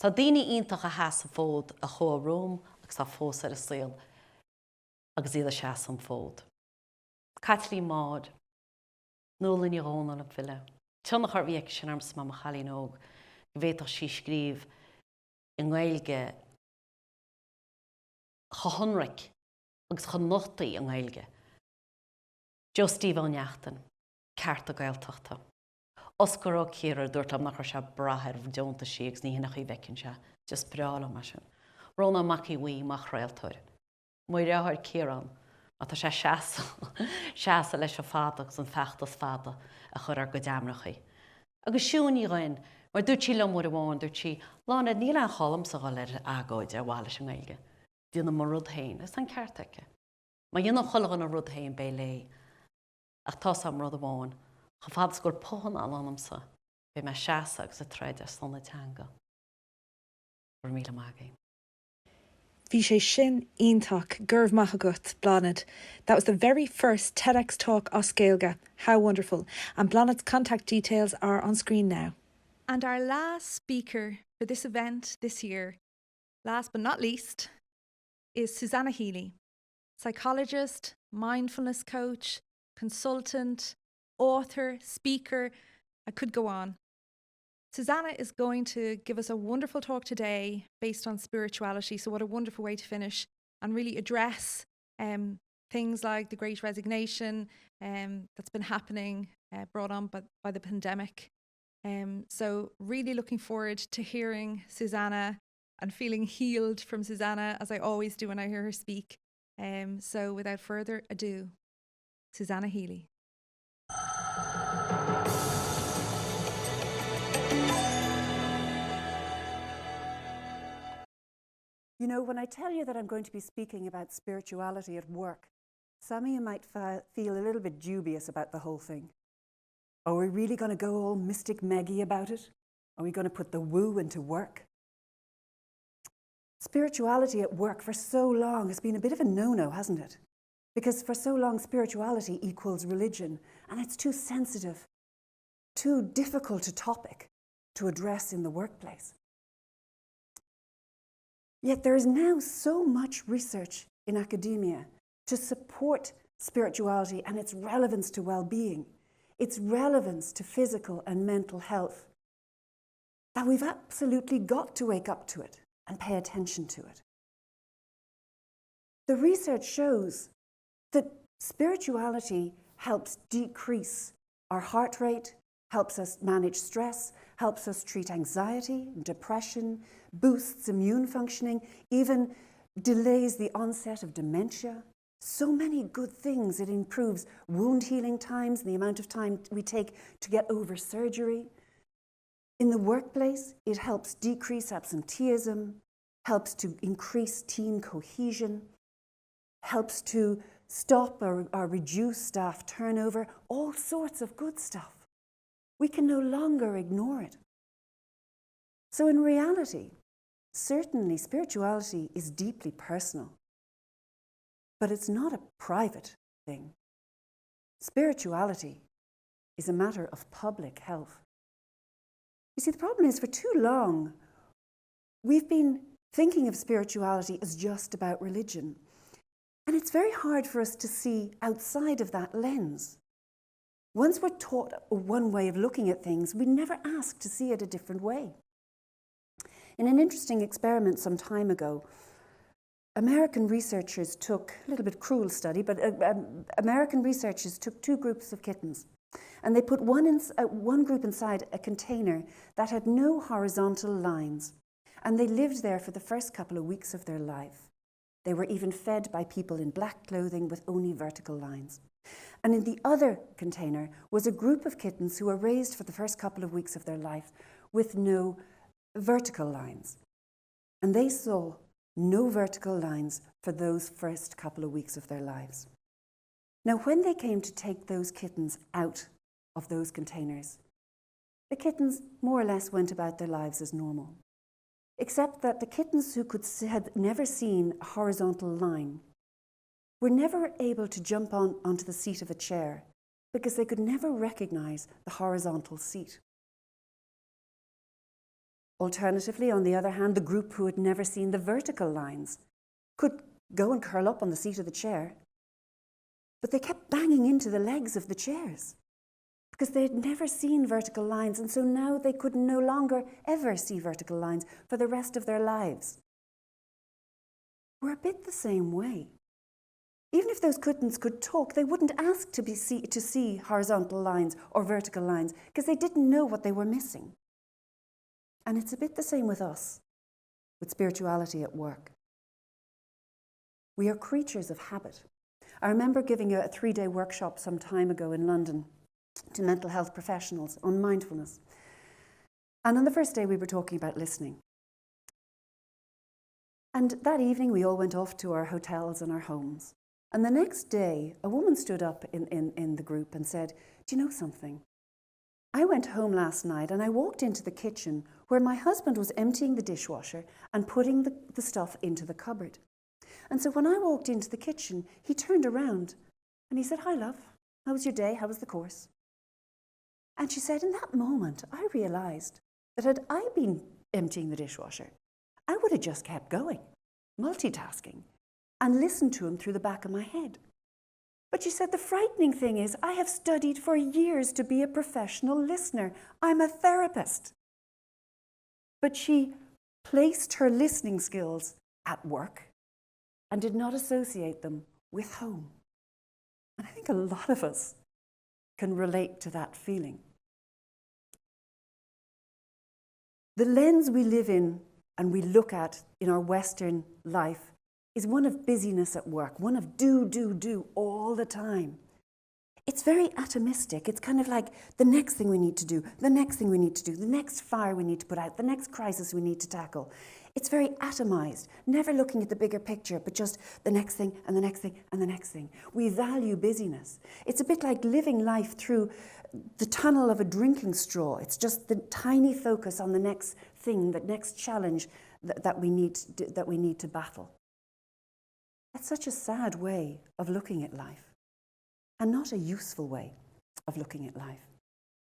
Tá daoine ionintach a heas a fód a chó a Róm agus tá fós ar a saoil agus iad a seaas an fód. Catlí mád, nóla ní róna le file. Tunnach ar bhíoh sin arms má chalín óg, bhéach sí scríb in gailge chahonric agus chanochtaí an gailge. Jo Steve an neachtan, ceart a gailteachta. Oscar ó céar dúirt am nach se brathir bh deonta sí agus ní hinach í bhecinn se, just breála mar sin. Róna mací uí mach réaltóir. Mu réthir céran, a tá sé seasa leis a fáda agus an feachtas fáda a chur ar go deamrachaí. Agus siúní roiin, mar dúirt sí le mór a bháin, dúirt sí, lána ní an chalam sa gáil ar agóid ar bhála sin gailge. Díana mar rud hain, is an ceartaice. Má dhéanam chulagan a rud hain bé lé, ach tá sam rud a bháin, cha fádas gur póhan anamsa, bé me seasa agus a treid ar slánna teanga. Gur míle mágaí. Bhí sé sin iontach gurb maith agat Blanad. That was the very first TEDx talk os Gaeilge. How wonderful. And Blanad's contact details are on screen now. And our last speaker for this event this year, last but not least, is Susanna Healy, psychologist, mindfulness coach, consultant, author, speaker. I could go on. Susanna is going to give us a wonderful talk today based on spirituality. So what a wonderful way to finish and really address things like the Great Resignation that's been happening, brought on by the pandemic. So really looking forward to hearing Susanna and feeling healed from Susanna, as I always do when I hear her speak. So without further ado, Susanna Healy. You know, when I tell you that I'm going to be speaking about spirituality at work, some of you might feel a little bit dubious about the whole thing. Are we really going to go all mystic Meggy about it? Are we going to put the woo into work? Spirituality at work for so long has been a bit of a no-no, hasn't it? Because for so long, spirituality equals religion, and it's too sensitive, too difficult a topic to address in the workplace. Yet there is now so much research in academia to support spirituality and its relevance to well-being, its relevance to physical and mental health, that we've absolutely got to wake up to it and pay attention to it. The research shows that spirituality helps decrease our heart rate, helps us manage stress, helps us treat anxiety, depression, boosts immune functioning, even delays the onset of dementia. So many good things. It improves wound healing times, the amount of time we take to get over surgery. In the workplace, it helps decrease absenteeism, helps to increase team cohesion, helps to stop or reduce staff turnover, all sorts of good stuff. We can no longer ignore it. So in reality, certainly spirituality is deeply personal, but it's not a private thing. Spirituality is a matter of public health. You see, the problem is for too long, we've been thinking of spirituality as just about religion. And it's very hard for us to see outside of that lens. Once we're taught one way of looking at things, we never ask to see it a different way. In an interesting experiment some time ago, American researchers took, a little bit cruel study, but American researchers took two groups of kittens, and they put one group inside a container that had no horizontal lines, and they lived there for the first couple of weeks of their life. They were even fed by people in black clothing with only vertical lines. And in the other container was a group of kittens who were raised for the first couple of weeks of their life with no vertical lines. And they saw no vertical lines for those first couple of weeks of their lives. Now, when they came to take those kittens out of those containers, the kittens more or less went about their lives as normal, except that the kittens who had never seen a horizontal line were never able to jump onto the seat of a chair because they could never recognize the horizontal seat. Alternatively, on the other hand, the group who had never seen the vertical lines could go and curl up on the seat of the chair, but they kept banging into the legs of the chairs because they had never seen vertical lines, and so now they could no longer ever see vertical lines for the rest of their lives. We're a bit the same way. Even if those kittens could talk, they wouldn't ask to see horizontal lines or vertical lines because they didn't know what they were missing. And it's a bit the same with us, with spirituality at work. We are creatures of habit. I remember giving a 3-day workshop some time ago in London to mental health professionals on mindfulness. And on the first day, we were talking about listening. And that evening, we all went off to our hotels and our homes. And the next day, a woman stood up in the group and said, "Do you know something? I went home last night and I walked into the kitchen where my husband was emptying the dishwasher and putting the stuff into the cupboard. And so when I walked into the kitchen, he turned around and he said, 'Hi, love. How was your day? How was the course?' And she said, in that moment, I realized that had I been emptying the dishwasher, I would have just kept going, multitasking, and listened to him through the back of my head. But she said, the frightening thing is I have studied for years to be a professional listener. I'm a therapist. But she placed her listening skills at work and did not associate them with home. And I think a lot of us can relate to that feeling. The lens we live in and we look at in our Western life is one of busyness at work, one of do all the time. It's very atomistic. It's kind of like the next thing we need to do, the next thing we need to do, the next fire we need to put out, the next crisis we need to tackle. It's very atomized, never looking at the bigger picture, but just the next thing and the next thing and the next thing. We value busyness. It's a bit like living life through the tunnel of a drinking straw. It's just the tiny focus on the next thing, the next challenge, that we need to battle. That's such a sad way of looking at life, and not a useful way of looking at life.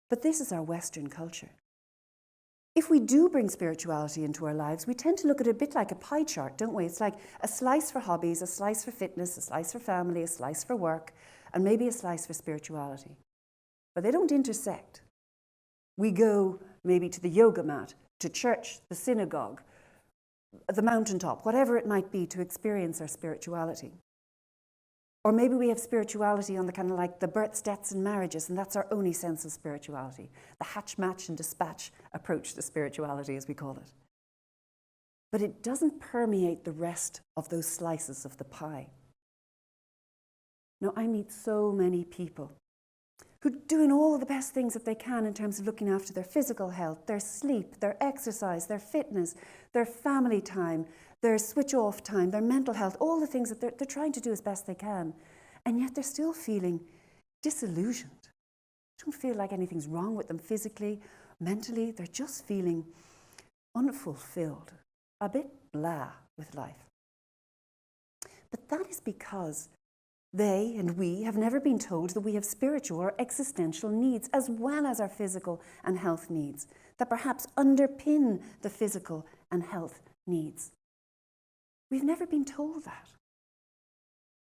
But this is our Western culture. If we do bring spirituality into our lives, we tend to look at it a bit like a pie chart, don't we? It's like a slice for hobbies, a slice for fitness, a slice for family, a slice for work, and maybe a slice for spirituality. But they don't intersect. We go maybe to the yoga mat, to church, the synagogue, the mountaintop, whatever it might be, to experience our spirituality. Or maybe we have spirituality on the kind of like the births, deaths and marriages, and that's our only sense of spirituality. The hatch, match and dispatch approach to spirituality, as we call it. But it doesn't permeate the rest of those slices of the pie. Now, I meet so many people who are doing all the best things that they can in terms of looking after their physical health, their sleep, their exercise, their fitness, their family time, their switch off time, their mental health, all the things that they're trying to do as best they can. And yet they're still feeling disillusioned. They don't feel like anything's wrong with them physically, mentally. They're just feeling unfulfilled, a bit blah with life. But that is because they and we have never been told that we have spiritual or existential needs as well as our physical and health needs that perhaps underpin the physical and health needs. We've never been told that.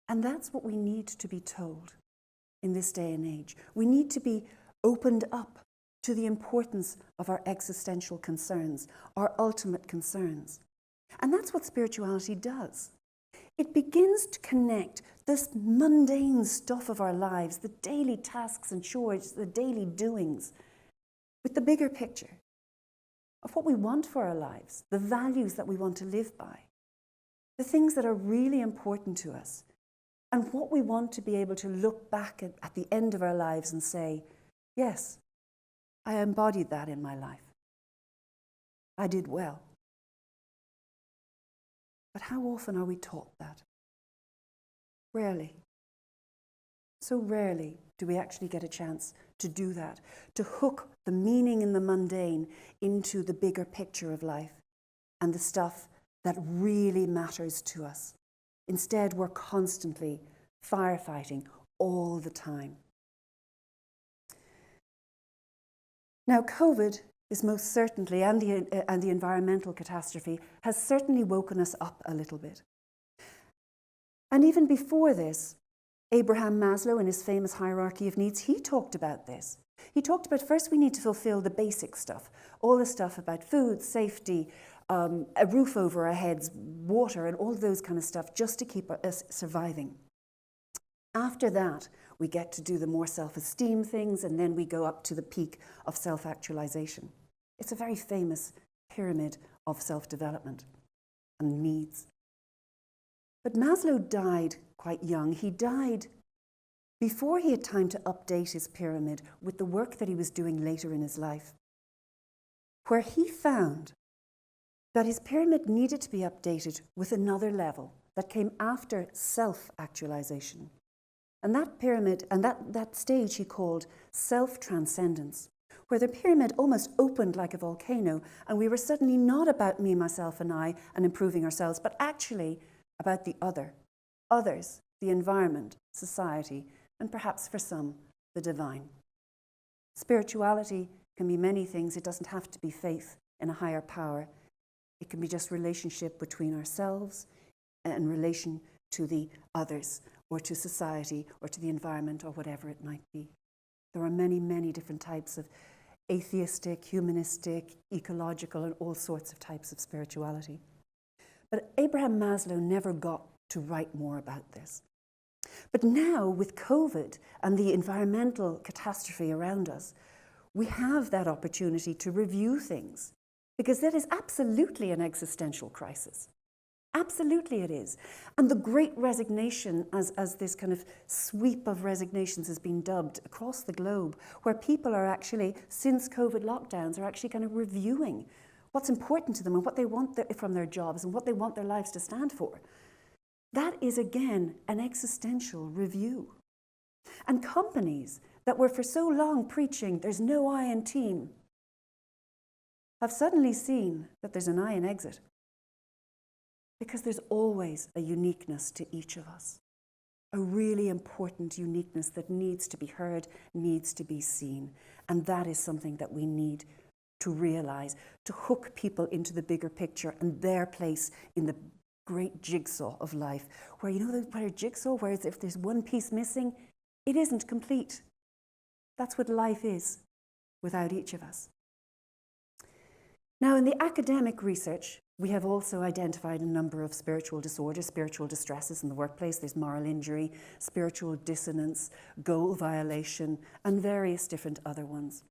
And that's what we need to be told in this day and age. We need to be opened up to the importance of our existential concerns, our ultimate concerns. And that's what spirituality does. It begins to connect this mundane stuff of our lives, the daily tasks and chores, the daily doings, with the bigger picture of what we want for our lives, the values that we want to live by, the things that are really important to us, and what we want to be able to look back at the end of our lives and say, yes, I embodied that in my life. I did well. But how often are we taught that? Rarely. So rarely do we actually get a chance to do that, to hook the meaning in the mundane into the bigger picture of life and the stuff that really matters to us. Instead, we're constantly firefighting all the time. Now, COVID is most certainly, and the environmental catastrophe, has certainly woken us up a little bit. And even before this, Abraham Maslow, in his famous hierarchy of needs, he talked about this. He talked about first we need to fulfill the basic stuff, all the stuff about food, safety, a roof over our heads, water, and all those kind of stuff, just to keep us surviving. After that, we get to do the more self-esteem things, and then we go up to the peak of self-actualization. It's a very famous pyramid of self-development and needs. But Maslow died quite young. He died before he had time to update his pyramid with the work that he was doing later in his life, where he found that his pyramid needed to be updated with another level that came after self-actualization. And that pyramid, and that stage he called self-transcendence, where the pyramid almost opened like a volcano, and we were suddenly not about me, myself, and I, and improving ourselves, but actually about the others, the environment, society, and perhaps for some, the divine. Spirituality can be many things. It doesn't have to be faith in a higher power. It can be just relationship between ourselves and relation to the others, or to society, or to the environment, or whatever it might be. There are many, many different types of atheistic, humanistic, ecological, and all sorts of types of spirituality. But Abraham Maslow never got to write more about this. But now, with COVID and the environmental catastrophe around us, we have that opportunity to review things, because that is absolutely an existential crisis. Absolutely it is. And the Great Resignation, as this kind of sweep of resignations has been dubbed across the globe, where people are actually, since COVID lockdowns, are actually kind of reviewing what's important to them and what they want from their jobs and what they want their lives to stand for. That is, again, an existential review. And companies that were for so long preaching there's no I in team have suddenly seen that there's an I in exit. because there's always a uniqueness to each of us, a really important uniqueness that needs to be heard, needs to be seen. And that is something that we need to realize, to hook people into the bigger picture and their place in the great jigsaw of life, where, you know, where a jigsaw, where if there's one piece missing, it isn't complete. That's what life is without each of us. Now, in the academic research, we have also identified a number of spiritual disorders, spiritual distresses in the workplace. There's moral injury, spiritual dissonance, goal violation, and various different other ones.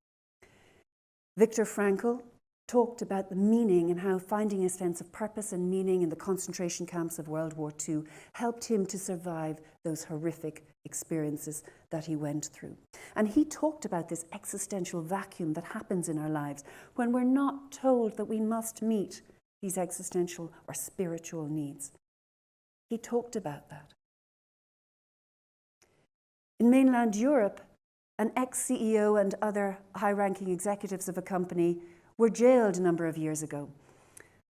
Viktor Frankl talked about the meaning and how finding a sense of purpose and meaning in the concentration camps of World War II helped him to survive those horrific experiences that he went through. And he talked about this existential vacuum that happens in our lives when we're not told that we must meet these existential or spiritual needs. He talked about that. In mainland Europe, an ex-CEO and other high-ranking executives of a company were jailed a number of years ago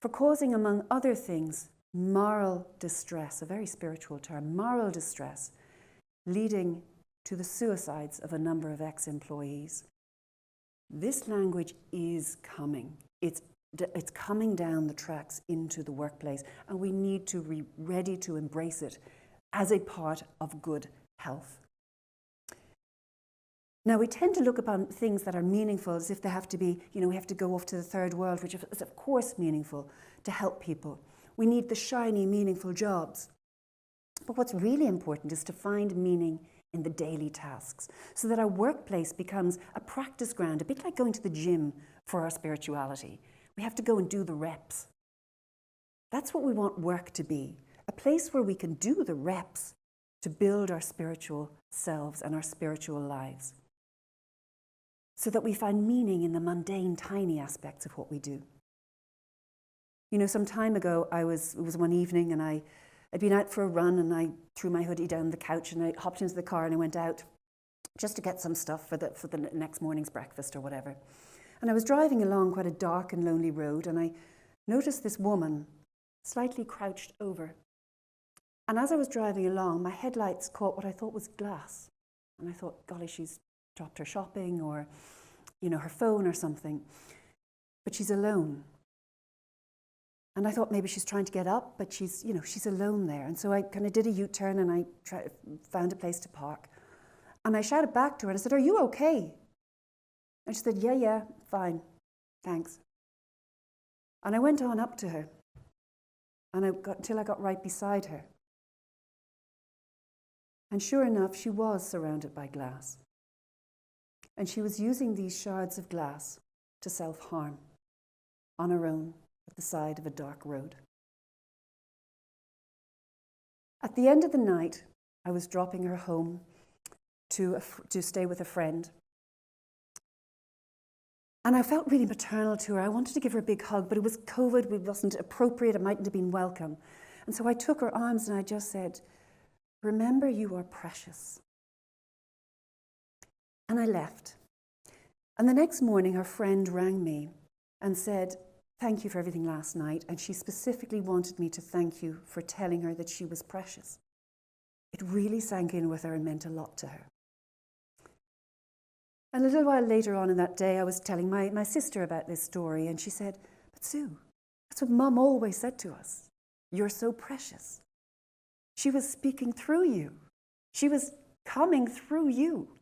for causing, among other things, moral distress, a very spiritual term, moral distress, leading to the suicides of a number of ex-employees. This language is coming. It's coming down the tracks into the workplace, and we need to be ready to embrace it as a part of good health. Now, we tend to look upon things that are meaningful as if they have to be, you know, we have to go off to the third world, which is of course meaningful to help people. We need the shiny, meaningful jobs. But what's really important is to find meaning in the daily tasks so that our workplace becomes a practice ground, a bit like going to the gym for our spirituality. We have to go and do the reps. That's what we want work to be, a place where we can do the reps to build our spiritual selves and our spiritual lives, so that we find meaning in the mundane, tiny aspects of what we do. You know, some time ago, it was one evening, and I'd been out for a run, and I threw my hoodie down the couch, and I hopped into the car, and I went out just to get some stuff for the next morning's breakfast or whatever. And I was driving along quite a dark and lonely road, and I noticed this woman slightly crouched over. And as I was driving along, my headlights caught what I thought was glass. And I thought, golly, she's dropped her shopping or, you know, her phone or something. But she's alone. And I thought maybe she's trying to get up, but she's alone there. And so I kind of did a U-turn, and I found a place to park. And I shouted back to her and I said, "Are you okay?" And she said, yeah, fine, thanks. And I went on up to her, and until I got right beside her. And sure enough, she was surrounded by glass. And she was using these shards of glass to self-harm on her own at the side of a dark road. At the end of the night, I was dropping her home to stay with a friend. And I felt really maternal to her. I wanted to give her a big hug, but it was COVID, it wasn't appropriate, it mightn't have been welcome. And so I took her arms and I just said, "Remember, you are precious." And I left. And the next morning, her friend rang me and said, "Thank you for everything last night." And she specifically wanted me to thank you for telling her that she was precious. It really sank in with her and meant a lot to her. And a little while later on in that day, I was telling my sister about this story, and she said, "But Sue, that's what Mum always said to us. You're so precious." She was speaking through you. She was coming through you.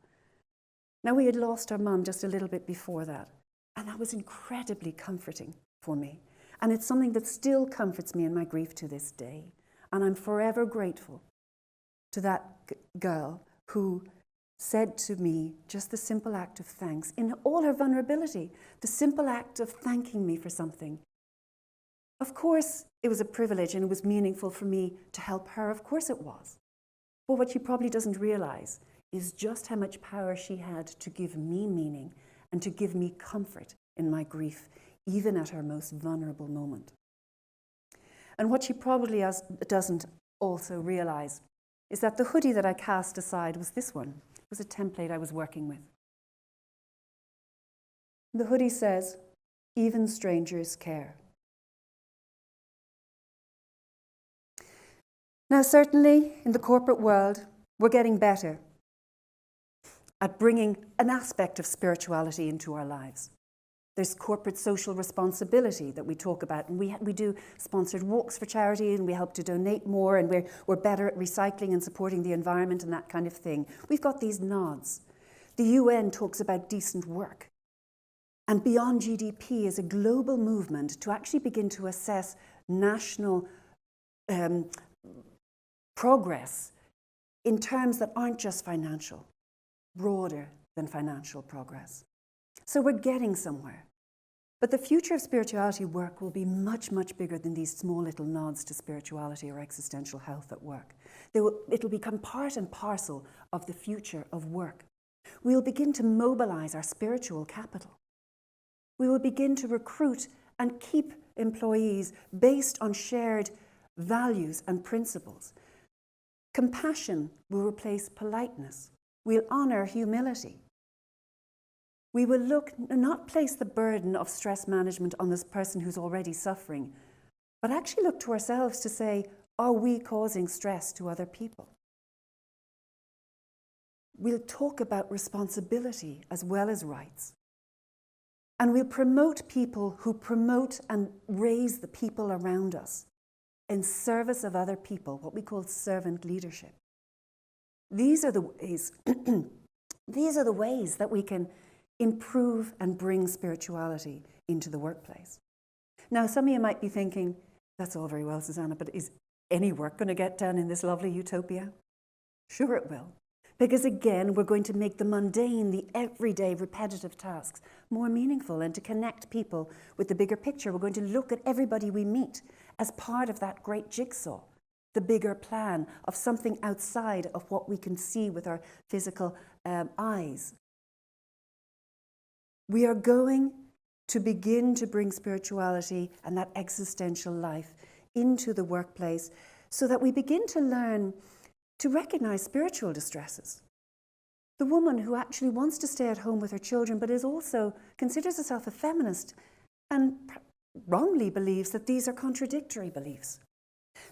Now, we had lost our mum just a little bit before that, and that was incredibly comforting for me. And it's something that still comforts me in my grief to this day. And I'm forever grateful to that girl who said to me just the simple act of thanks, in all her vulnerability, the simple act of thanking me for something. Of course, it was a privilege and it was meaningful for me to help her. Of course it was. But what she probably doesn't realize is just how much power she had to give me meaning and to give me comfort in my grief, even at her most vulnerable moment. And what she probably doesn't also realize is that the hoodie that I cast aside was this one. It was a template I was working with. The hoodie says, "Even strangers care." Now, certainly in the corporate world, we're getting better at bringing an aspect of spirituality into our lives. There's corporate social responsibility that we talk about, and we do sponsored walks for charity, and we help to donate more, and we're better at recycling and supporting the environment and that kind of thing. We've got these nods. The UN talks about decent work. And Beyond GDP is a global movement to actually begin to assess national progress in terms that aren't just financial, broader than financial progress. So we're getting somewhere. But the future of spirituality work will be much, much bigger than these small little nods to spirituality or existential health at work. It'll become part and parcel of the future of work. We'll begin to mobilize our spiritual capital. We will begin to recruit and keep employees based on shared values and principles. Compassion will replace politeness. We'll honor humility. We will not place the burden of stress management on this person who's already suffering, but actually look to ourselves to say, are we causing stress to other people? We'll talk about responsibility as well as rights. And we'll promote people who promote and raise the people around us in service of other people, what we call servant leadership. These are the ways, that we can improve and bring spirituality into the workplace. Now, some of you might be thinking, that's all very well, Susanna, but is any work going to get done in this lovely utopia? Sure it will. Because again, we're going to make the mundane, the everyday, repetitive tasks more meaningful, and to connect people with the bigger picture. We're going to look at everybody we meet as part of that great jigsaw, the bigger plan of something outside of what we can see with our physical eyes. We are going to begin to bring spirituality and that existential life into the workplace so that we begin to learn to recognize spiritual distresses. The woman who actually wants to stay at home with her children but is also considers herself a feminist and wrongly believes that these are contradictory beliefs.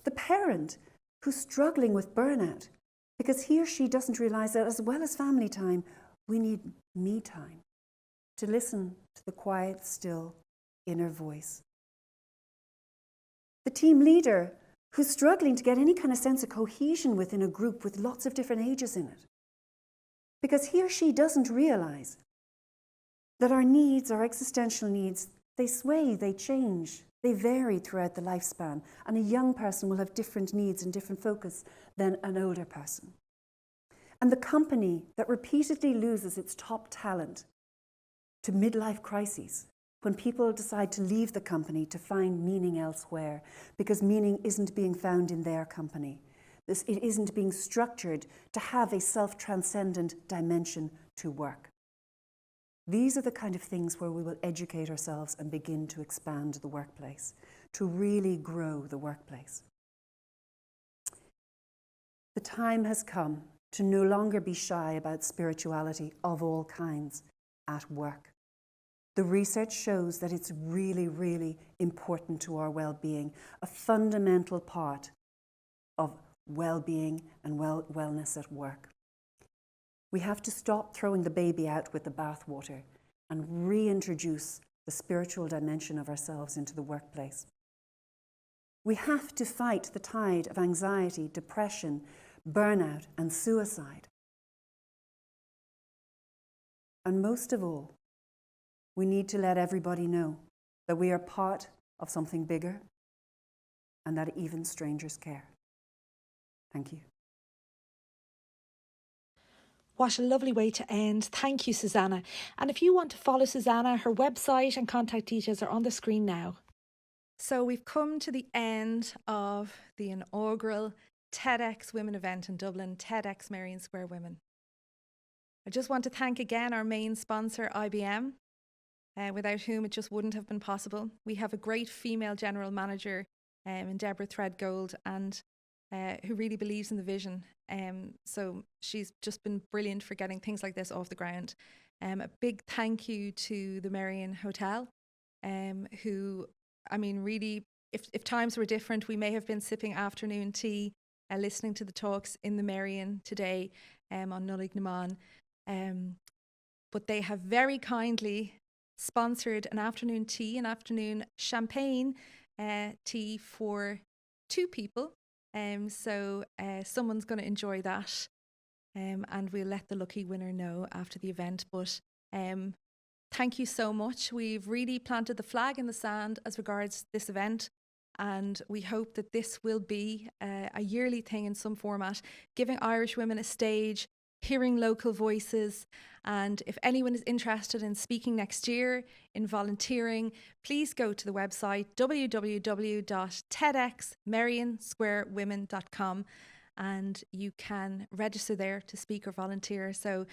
The parent who's struggling with burnout because he or she doesn't realize that as well as family time, we need me time to listen to the quiet, still inner voice. The team leader who's struggling to get any kind of sense of cohesion within a group with lots of different ages in it. Because he or she doesn't realize that our needs, our existential needs, they sway, they change, they vary throughout the lifespan. And a young person will have different needs and different focus than an older person. And the company that repeatedly loses its top talent to midlife crises, when people decide to leave the company to find meaning elsewhere, because meaning isn't being found in their company. It isn't being structured to have a self-transcendent dimension to work. These are the kind of things where we will educate ourselves and begin to expand the workplace, to really grow the workplace. The time has come to no longer be shy about spirituality of all kinds at work. The research shows that it's really, really important to our well-being, a fundamental part of well-being and wellness at work. We have to stop throwing the baby out with the bathwater and reintroduce the spiritual dimension of ourselves into the workplace. We have to fight the tide of anxiety, depression, burnout, and suicide. And most of all, we need to let everybody know that we are part of something bigger and that even strangers care. Thank you. What a lovely way to end. Thank you, Susanna. And if you want to follow Susanna, her website and contact details are on the screen now. So we've come to the end of the inaugural TEDx Women event in Dublin, TEDx Marion Square Women. I just want to thank again our main sponsor, IBM, without whom it just wouldn't have been possible. We have a great female general manager in Deborah Threadgold, and who really believes in the vision. So she's just been brilliant for getting things like this off the ground. A big thank you to the Marion Hotel, who, I mean, really, if times were different, we may have been sipping afternoon tea listening to the talks in the Marion today on Nullig Naman. But they have very kindly sponsored an afternoon tea, an afternoon champagne tea for 2 people. So someone's going to enjoy that. And we'll let the lucky winner know after the event. But thank you so much. We've really planted the flag in the sand as regards this event. And we hope that this will be a yearly thing in some format, giving Irish women a stage, hearing local voices. And if anyone is interested in speaking next year, in volunteering, please go to the website www.TEDxMarionSquareWomen.com and you can register there to speak or volunteer. So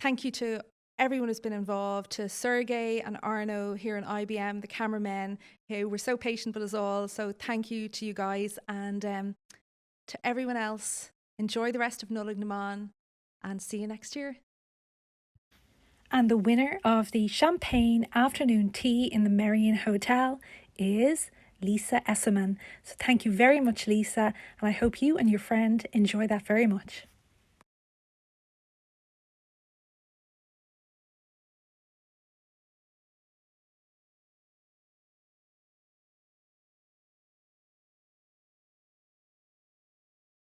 thank you to everyone who's been involved, to Sergey and Arno here in IBM, the cameramen who were so patient with us all. So thank you to you guys, and to everyone else, enjoy the rest of Nullig Naman and see you next year. And the winner of the champagne afternoon tea in the Marion Hotel is Lisa Esserman. So thank you very much, Lisa, and I hope you and your friend enjoy that very much.